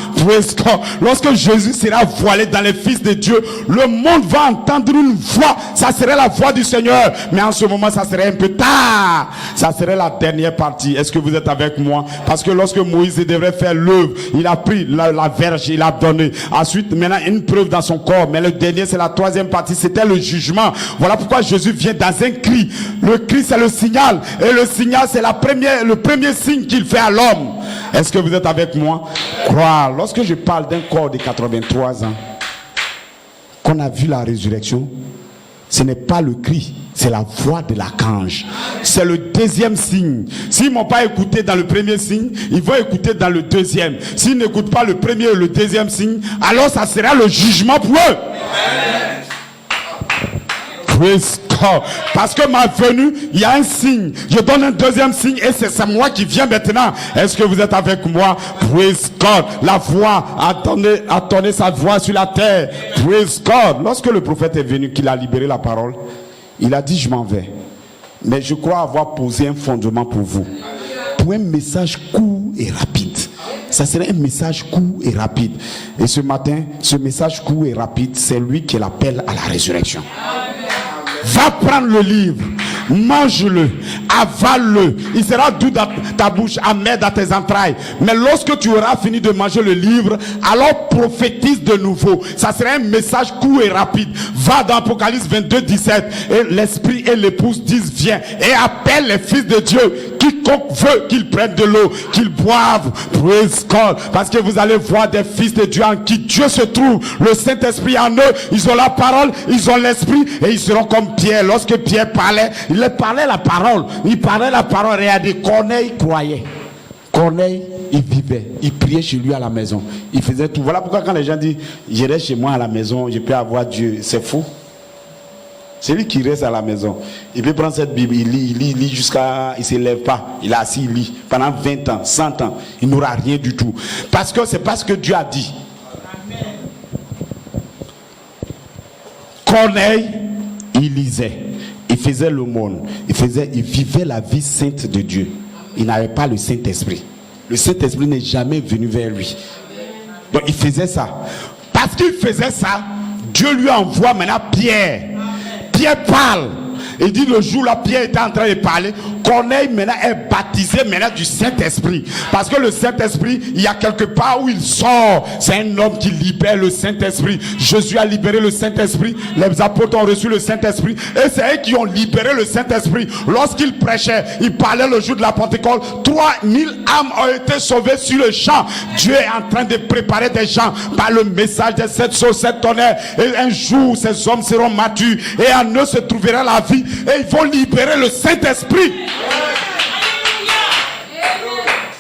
Lorsque Jésus sera voilé dans les fils de Dieu, le monde va entendre une voix. Ça serait la voix du Seigneur. Mais en ce moment, ça serait un peu tard. Ça serait la dernière partie. Est-ce que vous êtes avec moi? Parce que lorsque Moïse devrait faire l'œuvre, il a pris la verge, il a donné. Ensuite, maintenant, une preuve dans son corps. Mais le dernier, c'est la troisième partie. C'était le jugement. Voilà pourquoi Jésus vient dans un cri. Le cri, c'est le signal. Et le signal, c'est le premier signe qu'il fait à l'homme. Est-ce que vous êtes avec moi? Croire. Lorsque je parle d'un corps de 83 ans, qu'on a vu la résurrection, ce n'est pas le cri, c'est la voix de l'archange. C'est le deuxième signe. S'ils ne m'ont pas écouté dans le premier signe, ils vont écouter dans le deuxième. S'ils n'écoutent pas le premier et le deuxième signe, alors ça sera le jugement pour eux. Parce que ma venue, il y a un signe. Je donne un deuxième signe et c'est moi qui viens maintenant. Est-ce que vous êtes avec moi? Praise God. La voix a donné sa voix sur la terre. Praise God. Lorsque le prophète est venu, qu'il a libéré la parole, il a dit je m'en vais. Mais je crois avoir posé un fondement pour vous. Pour un message court et rapide. Ça serait un message court et rapide. Et ce matin, ce message court et rapide, c'est lui qui l'appelle à la résurrection. Va prendre le livre, mange-le, avale-le. Il sera doux dans ta bouche, amer dans tes entrailles. Mais lorsque tu auras fini de manger le livre, alors prophétise de nouveau. Ça sera un message court et rapide. Va dans Apocalypse 22, 17. Et l'esprit et l'épouse disent viens. Et appelle les fils de Dieu. Quiconque veut qu'ils prennent de l'eau, qu'ils boivent. Praise God. Parce que vous allez voir des fils de Dieu en qui Dieu se trouve. Le Saint-Esprit en eux. Ils ont la parole, ils ont l'esprit. Et ils seront comme Pierre. Lorsque Pierre parlait, il parlait la parole. Il parlait la parole. Regardez, Corneille croyait. Corneille, il vivait. Il priait chez lui à la maison. Il faisait tout. Voilà pourquoi quand les gens disent j'irai chez moi à la maison, je peux avoir Dieu. C'est faux. C'est lui qui reste à la maison. Il peut prendre cette Bible, il lit jusqu'à... Il ne se lève pas. Il est assis, il lit. Pendant 20 ans, 100 ans, il n'aura rien du tout. Parce que c'est parce que Dieu a dit. Amen. Corneille, il lisait. Il faisait l'aumône. Il vivait la vie sainte de Dieu. Il n'avait pas le Saint-Esprit. Le Saint-Esprit n'est jamais venu vers lui. Donc il faisait ça. Parce qu'il faisait ça, Dieu lui envoie maintenant Pierre. Pierre parle. Il dit le jour là, Pierre était en train de parler. Corneille maintenant est baptisé maintenant du Saint-Esprit. Parce que le Saint-Esprit, il y a quelque part où il sort. C'est un homme qui libère le Saint-Esprit. Jésus a libéré le Saint-Esprit. Les apôtres ont reçu le Saint-Esprit. Et c'est eux qui ont libéré le Saint-Esprit. Lorsqu'il prêchait, il parlait le jour de la Pentecôte. 3000 âmes ont été sauvées sur le champ. Dieu est en train de préparer des gens par le message de cette sauce, cette tonnerre. Et un jour, ces hommes seront matures. Et en eux se trouvera la vie. Et ils vont libérer le Saint-Esprit.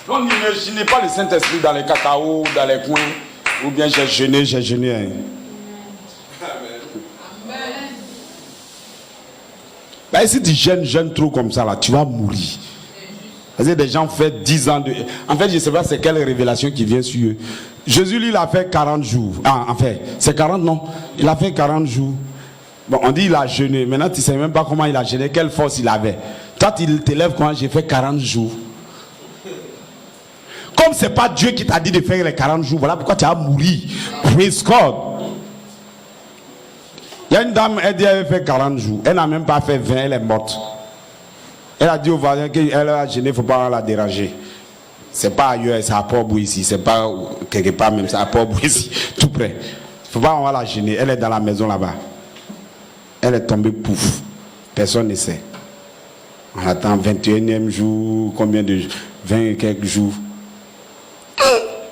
Donc n'imaginez pas le Saint-Esprit dans les cacao, dans les coins. Ou bien j'ai jeûné. Hein. Ben, si tu jeûnes trop comme ça, là, tu vas mourir. Parce que des gens font 10 ans de... En fait, je ne sais pas c'est quelle révélation qui vient sur eux. Jésus, lui, il a fait 40 jours. Ah, en fait, c'est 40, non? Il a fait 40 jours. Bon, on dit il a jeûné. Maintenant, tu ne sais même pas comment il a jeûné, quelle force il avait. Toi, tu t'élèves quand j'ai fait 40 jours. Comme ce n'est pas Dieu qui t'a dit de faire les 40 jours, voilà pourquoi tu vas mourir. Praise God. Il y a une dame, elle dit qu'elle avait fait 40 jours. Elle n'a même pas fait 20, elle est morte. Elle a dit au voisin qu'elle a jeûné, il ne faut pas la déranger. C'est pas ailleurs, c'est à Port-Bouy ici. C'est pas quelque part même, c'est à Port-Bouy ici, tout près. Il ne faut pas on va la gêner. Elle est dans la maison là-bas. Elle est tombée pouf. Personne ne sait. On attend 21e jour, combien de jours? 20 et quelques jours.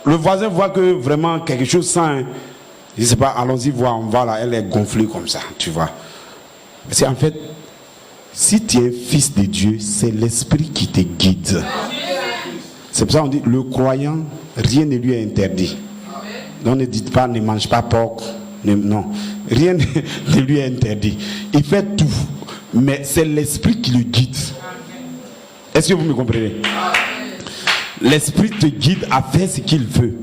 Le voisin voit que vraiment quelque chose sent. Hein. Je ne sais pas, allons-y voir, on va là, elle est gonflée comme ça, tu vois. C'est en fait, si tu es fils de Dieu, c'est l'esprit qui te guide. C'est pour ça qu'on dit, le croyant, rien ne lui est interdit. Donc ne dites pas, ne mange pas porc. Non, rien ne lui est interdit. Il fait tout, mais c'est l'esprit qui le guide. Est-ce que vous me comprenez? L'esprit te guide à faire ce qu'il veut.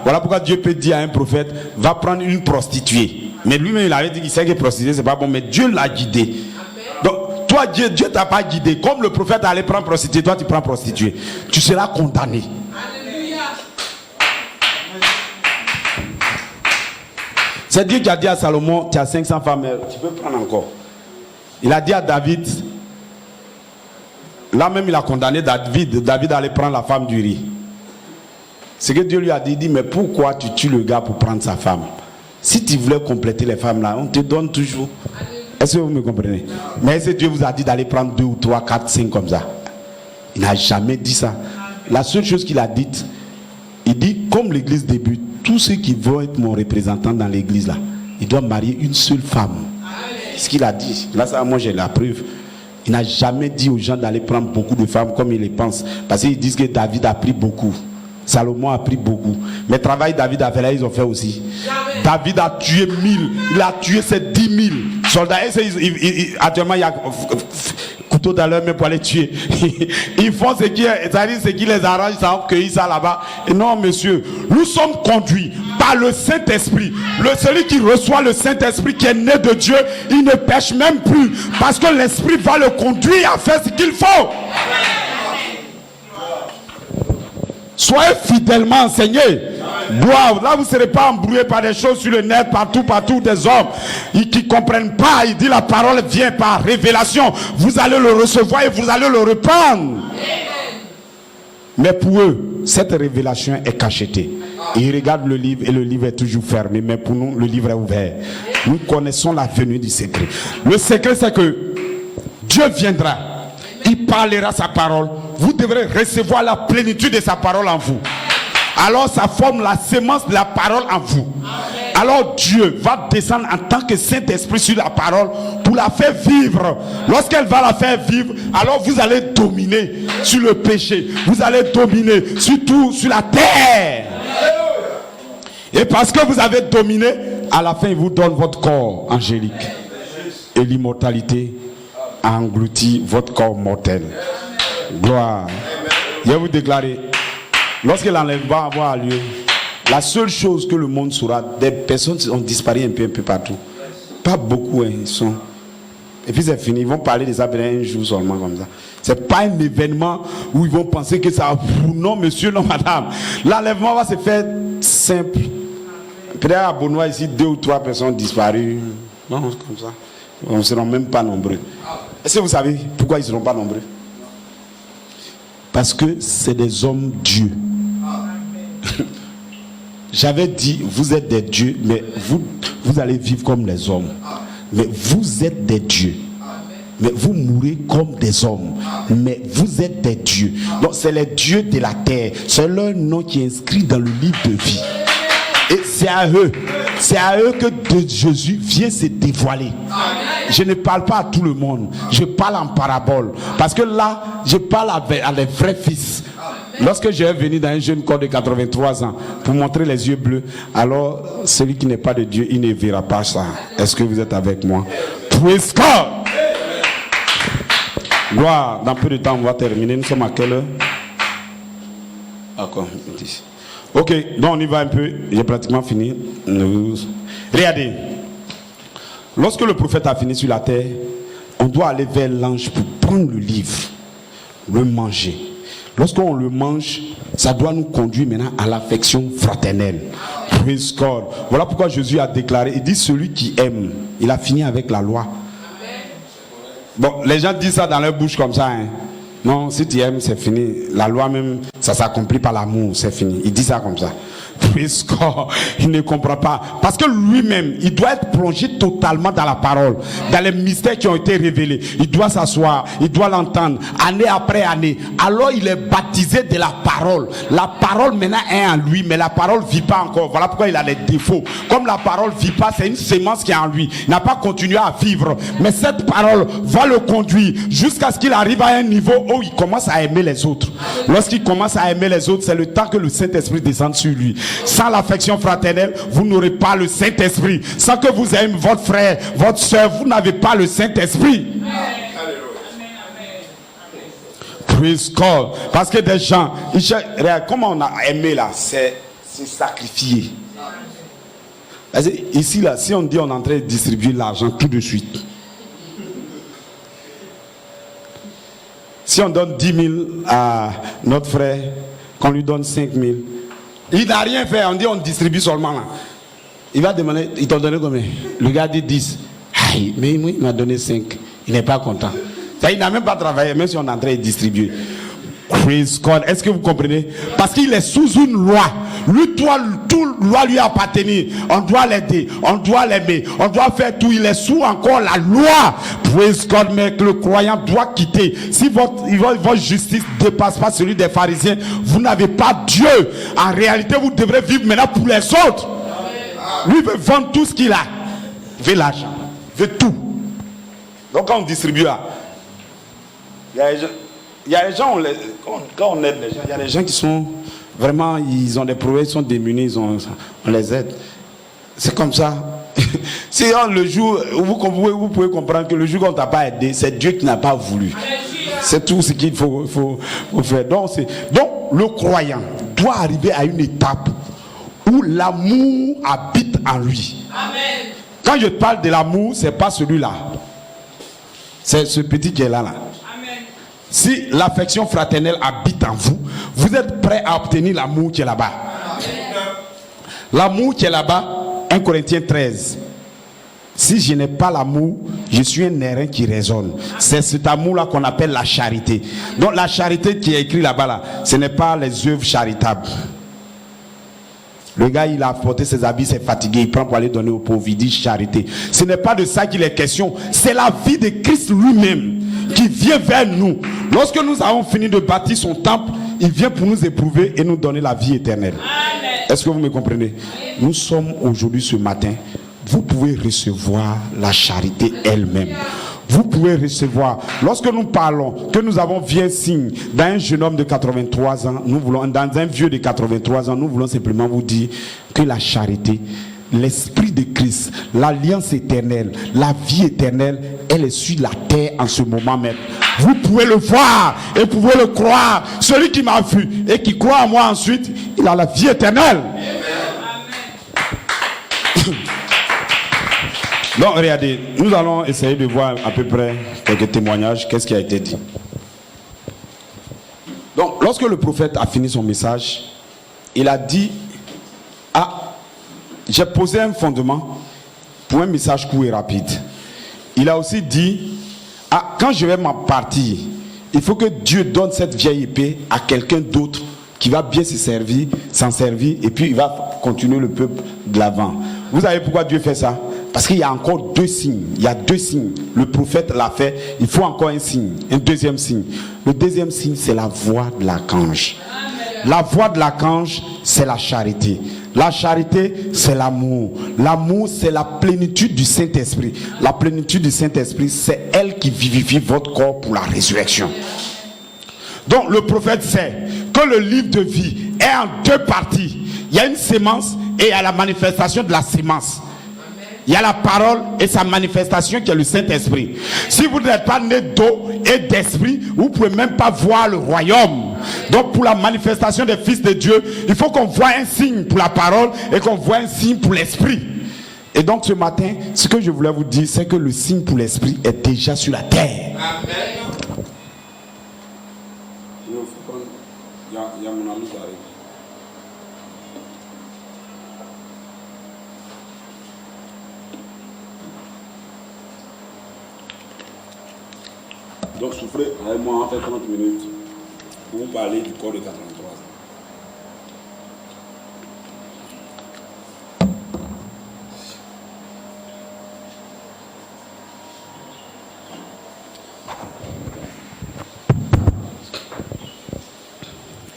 Voilà pourquoi Dieu peut dire à un prophète, va prendre une prostituée. Mais lui-même il avait dit qu'il sait que prostituée c'est pas bon, mais Dieu l'a guidé. Donc toi Dieu t'a pas guidé. Comme le prophète allait prendre prostituée, toi tu prends prostituée. Tu seras condamné. C'est Dieu qui a dit à Salomon, tu as 500 femmes, tu peux prendre encore. Il a dit à David, là même il a condamné David allait prendre la femme du riz. Ce que Dieu lui a dit, mais pourquoi tu tues le gars pour prendre sa femme? Si tu voulais compléter les femmes là, on te donne toujours. Est-ce que vous me comprenez? Mais est-ce que Dieu vous a dit d'aller prendre 2 ou 3, 4, 5 comme ça? Il n'a jamais dit ça. La seule chose qu'il a dite, il dit, comme l'église débute, tous ceux qui vont être mon représentant dans l'église là, ils doivent marier une seule femme. C'est ce qu'il a dit. Là, ça, moi j'ai la preuve. Il n'a jamais dit aux gens d'aller prendre beaucoup de femmes comme ils le pensent. Parce qu'ils disent que David a pris beaucoup. Salomon a pris beaucoup. Mais le travail David a fait là, ils ont fait aussi. David a tué 1000. Il a tué ses 10 000 soldats. Et actuellement, il y a couteau dans leur main pour aller tuer. Ils font ce qui les arrange, ça a cueilli ça là-bas. Et non, monsieur, nous sommes conduits par le Saint-Esprit. Celui qui reçoit le Saint-Esprit qui est né de Dieu, il ne pêche même plus. Parce que l'Esprit va le conduire à faire ce qu'il faut. Soyez fidèlement enseignés. Là, vous ne serez pas embrouillés par des choses sur le net, partout, des hommes qui ne comprennent pas. Il dit la parole vient par révélation. Vous allez le recevoir et vous allez le reprendre. Mais pour eux, cette révélation est cachetée. Ils regardent le livre et le livre est toujours fermé. Mais pour nous, le livre est ouvert. Nous connaissons la venue du secret. Le secret, c'est que Dieu viendra. Il parlera sa parole. Vous devrez recevoir la plénitude de sa parole en vous. Alors ça forme la sémence de la parole en vous. Alors Dieu va descendre en tant que Saint-Esprit sur la parole pour la faire vivre. Lorsqu'elle va la faire vivre, alors vous allez dominer sur le péché. Vous allez dominer surtout sur la terre. Et parce que vous avez dominé, à la fin il vous donne votre corps angélique. Et l'immortalité a englouti votre corps mortel. Gloire. Je vais vous déclarer, lorsque l'enlèvement va avoir lieu, la seule chose que le monde saura, des personnes ont disparu un peu partout. Pas beaucoup, hein, ils sont. Et puis c'est fini, ils vont parler de ça pendant un jour seulement comme ça. C'est pas un événement où ils vont penser que ça. Non, monsieur, non, madame. L'enlèvement va se faire simple. Peut-être à Benoît ici, 2 ou 3 personnes disparues. Non, comme ça. On ne sera même pas nombreux. Est-ce que vous savez pourquoi ils ne seront pas nombreux? Parce que c'est des hommes dieux. J'avais dit, vous êtes des dieux, mais vous allez vivre comme les hommes. Mais vous êtes des dieux. Mais vous mourrez comme des hommes. Mais vous êtes des dieux. Donc c'est les dieux de la terre. C'est leur nom qui est inscrit dans le livre de vie. Et c'est à eux que Jésus vient se dévoiler. Je ne parle pas à tout le monde. Je parle en parabole. Parce que là, je parle à les vrais fils. Lorsque j'ai venu dans un jeune corps de 83 ans pour montrer les yeux bleus, alors celui qui n'est pas de Dieu, il ne verra pas ça. Est-ce que vous êtes avec moi? Praise God! Gloire, dans peu de temps on va terminer. Nous sommes à quelle heure? D'accord. Ok, donc on y va un peu. J'ai pratiquement fini. Regardez. Lorsque le prophète a fini sur la terre, on doit aller vers l'ange pour prendre le livre, le manger. Lorsqu'on le mange, ça doit nous conduire maintenant à l'affection fraternelle. Praise God. Voilà pourquoi Jésus a déclaré, il dit celui qui aime, il a fini avec la loi. Bon, les gens disent ça dans leur bouche comme ça. Hein. Non, si tu aimes, c'est fini. La loi même, ça s'accomplit par l'amour, c'est fini. Il dit ça comme ça. Praise God. Il ne comprend pas. Parce que lui-même, il doit être plongé totalement dans la parole, dans les mystères qui ont été révélés. Il doit s'asseoir, il doit l'entendre, année après année. Alors il est baptisé de la parole. La parole maintenant est en lui, mais la parole ne vit pas encore. Voilà pourquoi il a les défauts. Comme la parole ne vit pas, c'est une sémence qui est en lui. Il n'a pas continué à vivre. Mais cette parole va le conduire jusqu'à ce qu'il arrive à un niveau où il commence à aimer les autres. Lorsqu'il commence à aimer les autres, c'est le temps que le Saint-Esprit descende sur lui. Sans l'affection fraternelle, vous n'aurez pas le Saint-Esprit. Sans que vous aimiez votre frère, votre soeur, vous n'avez pas le Saint-Esprit. Praise God. Parce que des gens, comment on a aimé là, c'est sacrifier. Ici là, si on dit on est en train de distribuer l'argent tout de suite. Si on donne 10 000 à notre frère, qu'on lui donne 5 000, il n'a rien fait, on dit on distribue seulement là. Il va demander, il t'a donné combien? Le gars dit 10. Aïe, mais moi, il m'a donné 5. Il n'est pas content. Ça, il n'a même pas travaillé, même si on est en train de distribuer. Praise God. Est-ce que vous comprenez? Parce qu'il est sous une loi. Lui, toute loi lui appartenir. On doit l'aider, on doit l'aimer, on doit faire tout. Il est sous encore la loi. Praise God. Mais le croyant doit quitter. Si votre justice ne dépasse pas celui des pharisiens, vous n'avez pas Dieu. En réalité, vous devrez vivre maintenant pour les autres. Lui veut vendre tout ce qu'il a. Il veut l'argent. Il veut tout. Donc quand on distribue là, il y a des gens, quand on aide les gens, il y a des gens qui sont vraiment, ils ont des problèmes, ils sont démunis, on les aide. C'est comme ça. Si le jour, vous pouvez comprendre que le jour qu'on ne t'a pas aidé, c'est Dieu qui n'a pas voulu. C'est tout ce qu'il faut faire. Donc le croyant doit arriver à une étape où l'amour habite en lui. Amen. Quand je parle de l'amour, ce n'est pas celui-là. C'est ce petit qui est là. Si l'affection fraternelle habite en vous, vous êtes prêt à obtenir l'amour qui est là-bas. L'amour qui est là-bas, 1 Corinthiens 13. Si je n'ai pas l'amour, je suis un airain qui résonne. C'est cet amour-là qu'on appelle la charité. Donc la charité qui est écrite là-bas, là, ce n'est pas les œuvres charitables. Le gars, il a porté ses habits, c'est fatigué, il prend pour aller donner aux pauvres, il dit charité. Ce n'est pas de ça qu'il est question. C'est la vie de Christ lui-même qui vient vers nous. Lorsque nous avons fini de bâtir son temple, il vient pour nous éprouver et nous donner la vie éternelle. Est-ce que vous me comprenez? Nous sommes aujourd'hui, ce matin, vous pouvez recevoir la charité elle-même. Vous pouvez recevoir. Lorsque nous parlons que nous avons vu un signe dans un jeune homme de 83 ans, dans un vieux de 83 ans, nous voulons simplement vous dire que la charité, l'esprit de Christ, l'alliance éternelle, la vie éternelle, elle est sur la terre en ce moment même. Vous pouvez le voir et vous pouvez le croire. Celui qui m'a vu et qui croit en moi ensuite, il a la vie éternelle. Donc regardez, nous allons essayer de voir à peu près quelques témoignages, qu'est-ce qui a été dit. Donc lorsque le prophète a fini son message, il a dit, j'ai posé un fondement pour un message court et rapide. il a aussi dit, quand je vais m'en partir, il faut que Dieu donne cette vieille épée à quelqu'un d'autre qui va bien s'en servir, et puis il va continuer le peuple de l'avant. Vous savez pourquoi Dieu fait ça? Parce qu'il y a encore 2 signes. Il y a 2 signes. Le prophète l'a fait. Il faut encore un signe, un deuxième signe. Le deuxième signe, c'est la voix de l'archange. La voix de l'archange, c'est la charité. La charité, c'est l'amour. L'amour, c'est la plénitude du Saint-Esprit. La plénitude du Saint-Esprit, c'est elle qui vivifie votre corps pour la résurrection. Donc le prophète sait que le livre de vie est en 2 parties. Il y a une sémence et il y a la manifestation de la sémence. Il y a la parole et sa manifestation qui est le Saint-Esprit. Si vous n'êtes pas né d'eau et d'esprit, vous ne pouvez même pas voir le royaume. Donc pour la manifestation des fils de Dieu, il faut qu'on voit un signe pour la parole et qu'on voit un signe pour l'esprit. Et donc ce matin, ce que je voulais vous dire, c'est que le signe pour l'esprit est déjà sur la terre. Amen. Il y a mon ami qui arrive. Donc souffrez avec moi en fait 30 minutes pour vous parler du corps de 83 ans.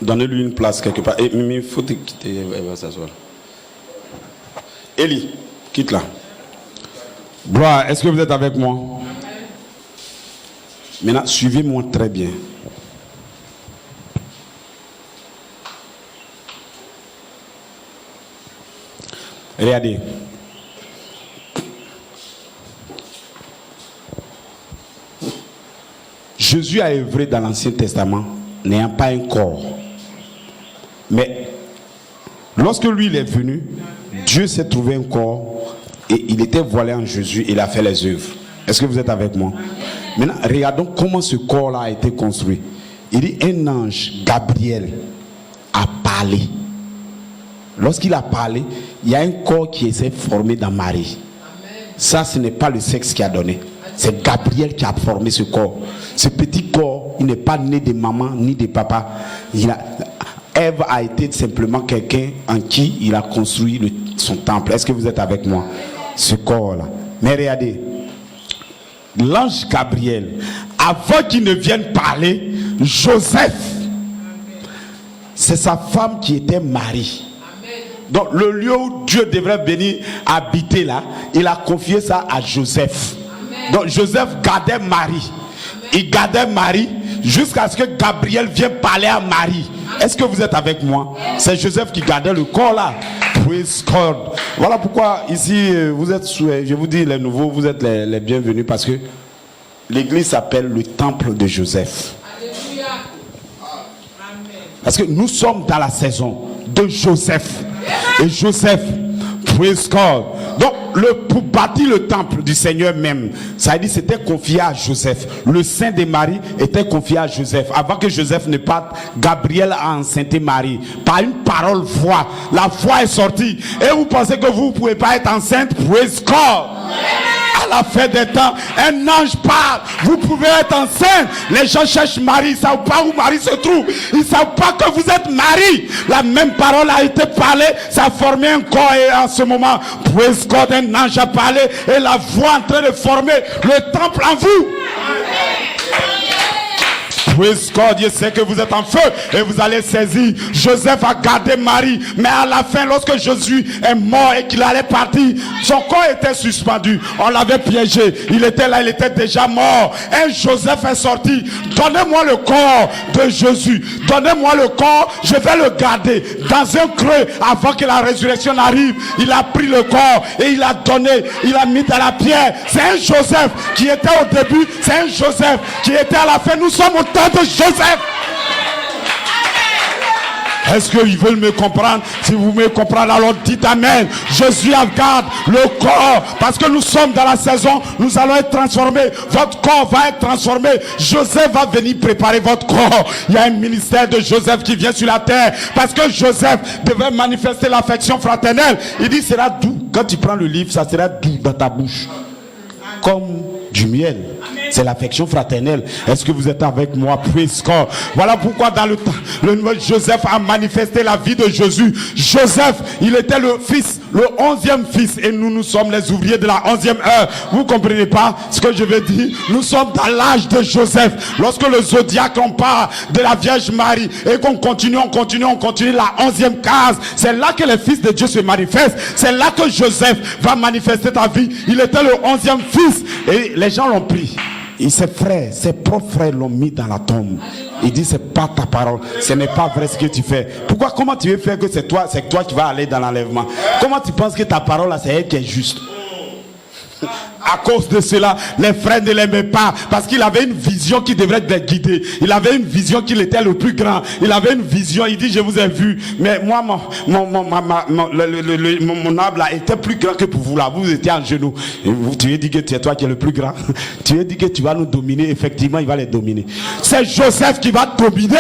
Donnez-lui une place quelque part. Et Mimi, il faut te quitter, elle va s'asseoir. Élie, quitte là. Gloire, est-ce que vous êtes avec moi? Maintenant, suivez-moi très bien. Regardez. Jésus a œuvré dans l'Ancien Testament n'ayant pas un corps. Mais lorsque lui il est venu, Dieu s'est trouvé un corps et il était voilé en Jésus et il a fait les œuvres. Est-ce que vous êtes avec moi? Maintenant, regardons comment ce corps-là a été construit. Il dit un ange, Gabriel, a parlé. Lorsqu'il a parlé, il y a un corps qui s'est formé dans Marie. Ça, ce n'est pas le sexe qui a donné. C'est Gabriel qui a formé ce corps. Ce petit corps, il n'est pas né de maman ni de papa. Ève a été simplement quelqu'un en qui il a construit son temple. Est-ce que vous êtes avec moi? Ce corps-là. Mais regardez, l'ange Gabriel, avant qu'il ne vienne parler, Joseph, c'est sa femme qui était Marie. Donc le lieu où Dieu devrait venir habiter là, il a confié ça à Joseph. Donc Joseph gardait Marie. Il gardait Marie jusqu'à ce que Gabriel vienne parler à Marie. Est-ce que vous êtes avec moi? C'est Joseph qui gardait le corps là. Praise God. Voilà pourquoi ici vous êtes, je vous dis les nouveaux, vous êtes les bienvenus parce que l'église s'appelle le temple de Joseph. Alléluia. Parce que nous sommes dans la saison de Joseph. Et Joseph, praise God. Donc, pour bâtir le temple du Seigneur même, ça a dit c'était confié à Joseph. Le sein de Marie était confié à Joseph. Avant que Joseph ne parte, Gabriel a enceinté Marie. Par une parole voix. La voix est sortie. Et vous pensez que vous ne pouvez pas être enceinte? Praise God. À la fin des temps, un ange parle. Vous pouvez être enceinte. Les gens cherchent Marie. Ils ne savent pas où Marie se trouve. Ils ne savent pas que vous êtes Marie. La même parole a été parlée. Ça a formé un corps. Et en ce moment, praise God, un ange a parlé. Et la voix en train de former le temple en vous. Praise God, Dieu sait que vous êtes en feu et vous allez saisir. Joseph a gardé Marie, mais à la fin, lorsque Jésus est mort et qu'il allait partir, son corps était suspendu. On l'avait piégé. Il était là, il était déjà mort. Et Joseph est sorti. Donnez-moi le corps de Jésus. Donnez-moi le corps, je vais le garder dans un creux avant que la résurrection arrive. Il a pris le corps et il a donné, il a mis dans la pierre. C'est un Joseph qui était au début, c'est un Joseph qui était à la fin. Nous sommes au temps de Joseph. Est-ce qu'ils veulent me comprendre? Si vous me comprenez, alors dites amen. Jésus garde le corps parce que nous sommes dans la saison, nous allons être transformés. Votre corps va être transformé. Joseph va venir préparer votre corps. Il y a un ministère de Joseph qui vient sur la terre parce que Joseph devait manifester l'affection fraternelle. Il dit sera doux. Quand tu prends le livre, ça sera doux dans ta bouche. Comme du miel. C'est l'affection fraternelle. Est-ce que vous êtes avec moi? Praise God. Voilà pourquoi dans le temps, le nouvel Joseph a manifesté la vie de Jésus. Joseph, il était le fils, le 11e fils, et nous sommes les ouvriers de la 11e heure. Vous comprenez pas ce que je veux dire? Nous sommes dans l'âge de Joseph. Lorsque le zodiaque, on parle de la Vierge Marie et qu'on continue la 11e case, c'est là que les fils de Dieu se manifestent. C'est là que Joseph va manifester ta vie. Il était le 11e fils et les gens l'ont pris. Et ses frères, ses propres frères l'ont mis dans la tombe. Il dit, c'est pas ta parole, ce n'est pas vrai ce que tu fais. Pourquoi, comment tu veux faire que c'est toi qui vas aller dans l'enlèvement? Comment tu penses que ta parole là, c'est elle qui est juste? À cause de cela, les frères ne l'aimaient pas parce qu'il avait une vision qui devrait les guider. Il avait une vision qu'il était le plus grand. Il avait une vision, il dit, je vous ai vu, mais moi, mon âme là était plus grand que pour vous là. Vous étiez en genoux. Et tu lui as dit que c'est toi qui es le plus grand. Tu lui as dit que tu vas nous dominer. Effectivement, il va les dominer. C'est Joseph qui va dominer.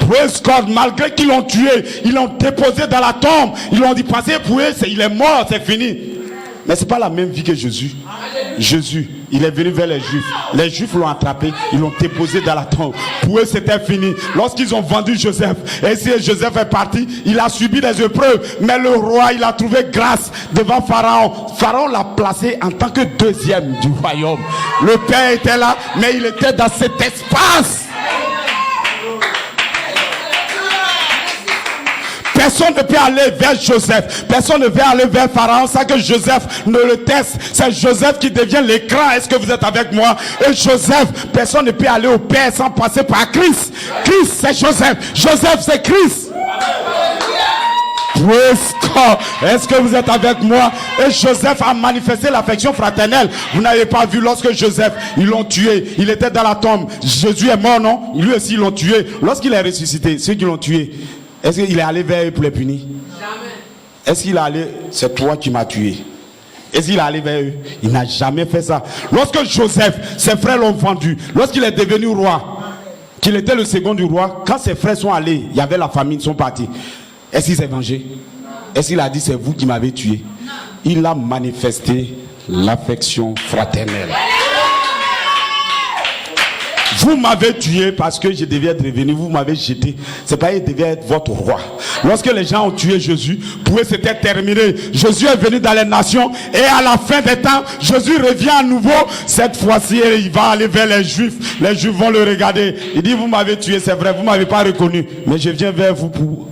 Praise God. Malgré qu'ils l'ont tué, ils l'ont déposé dans la tombe. Ils l'ont dit, passez pour eux, il est mort, c'est fini. Mais ce n'est pas la même vie que Jésus. Jésus, il est venu vers les Juifs. Les Juifs l'ont attrapé, ils l'ont déposé dans la tombe. Pour eux, c'était fini. Lorsqu'ils ont vendu Joseph, et si Joseph est parti, il a subi des épreuves. Mais le roi, il a trouvé grâce devant Pharaon. Pharaon l'a placé en tant que deuxième du royaume. Le père était là, mais il était dans cet espace. Personne ne peut aller vers Joseph. Personne ne veut aller vers Pharaon sans que Joseph ne le teste. C'est Joseph qui devient l'écran. Est-ce que vous êtes avec moi? Et Joseph, personne ne peut aller au Père sans passer par Christ. Christ, c'est Joseph. Joseph, c'est Christ. Praise God. Est-ce que vous êtes avec moi? Et Joseph a manifesté l'affection fraternelle. Vous n'avez pas vu lorsque Joseph, ils l'ont tué. Il était dans la tombe. Jésus est mort, non? Lui aussi, ils l'ont tué. Lorsqu'il est ressuscité, ceux qui l'ont tué, est-ce qu'il est allé vers eux pour les punir? Jamais. Est-ce qu'il est allé, c'est toi qui m'as tué? Est-ce qu'il est allé vers eux? Il n'a jamais fait ça. Lorsque Joseph, ses frères l'ont vendu, lorsqu'il est devenu roi, qu'il était le second du roi, quand ses frères sont allés, il y avait la famine, ils sont partis. Est-ce qu'il s'est vengé? Est-ce qu'il a dit, c'est vous qui m'avez tué? Il a manifesté l'affection fraternelle. Vous m'avez tué parce que je devais être revenu, vous m'avez jeté. C'est pas il devait être votre roi. Lorsque les gens ont tué Jésus, pour eux c'était terminé. Jésus est venu dans les nations et à la fin des temps, Jésus revient à nouveau. Cette fois-ci, il va aller vers les Juifs. Les Juifs vont le regarder. Il dit, vous m'avez tué, c'est vrai, vous m'avez pas reconnu. Mais je viens vers vous pour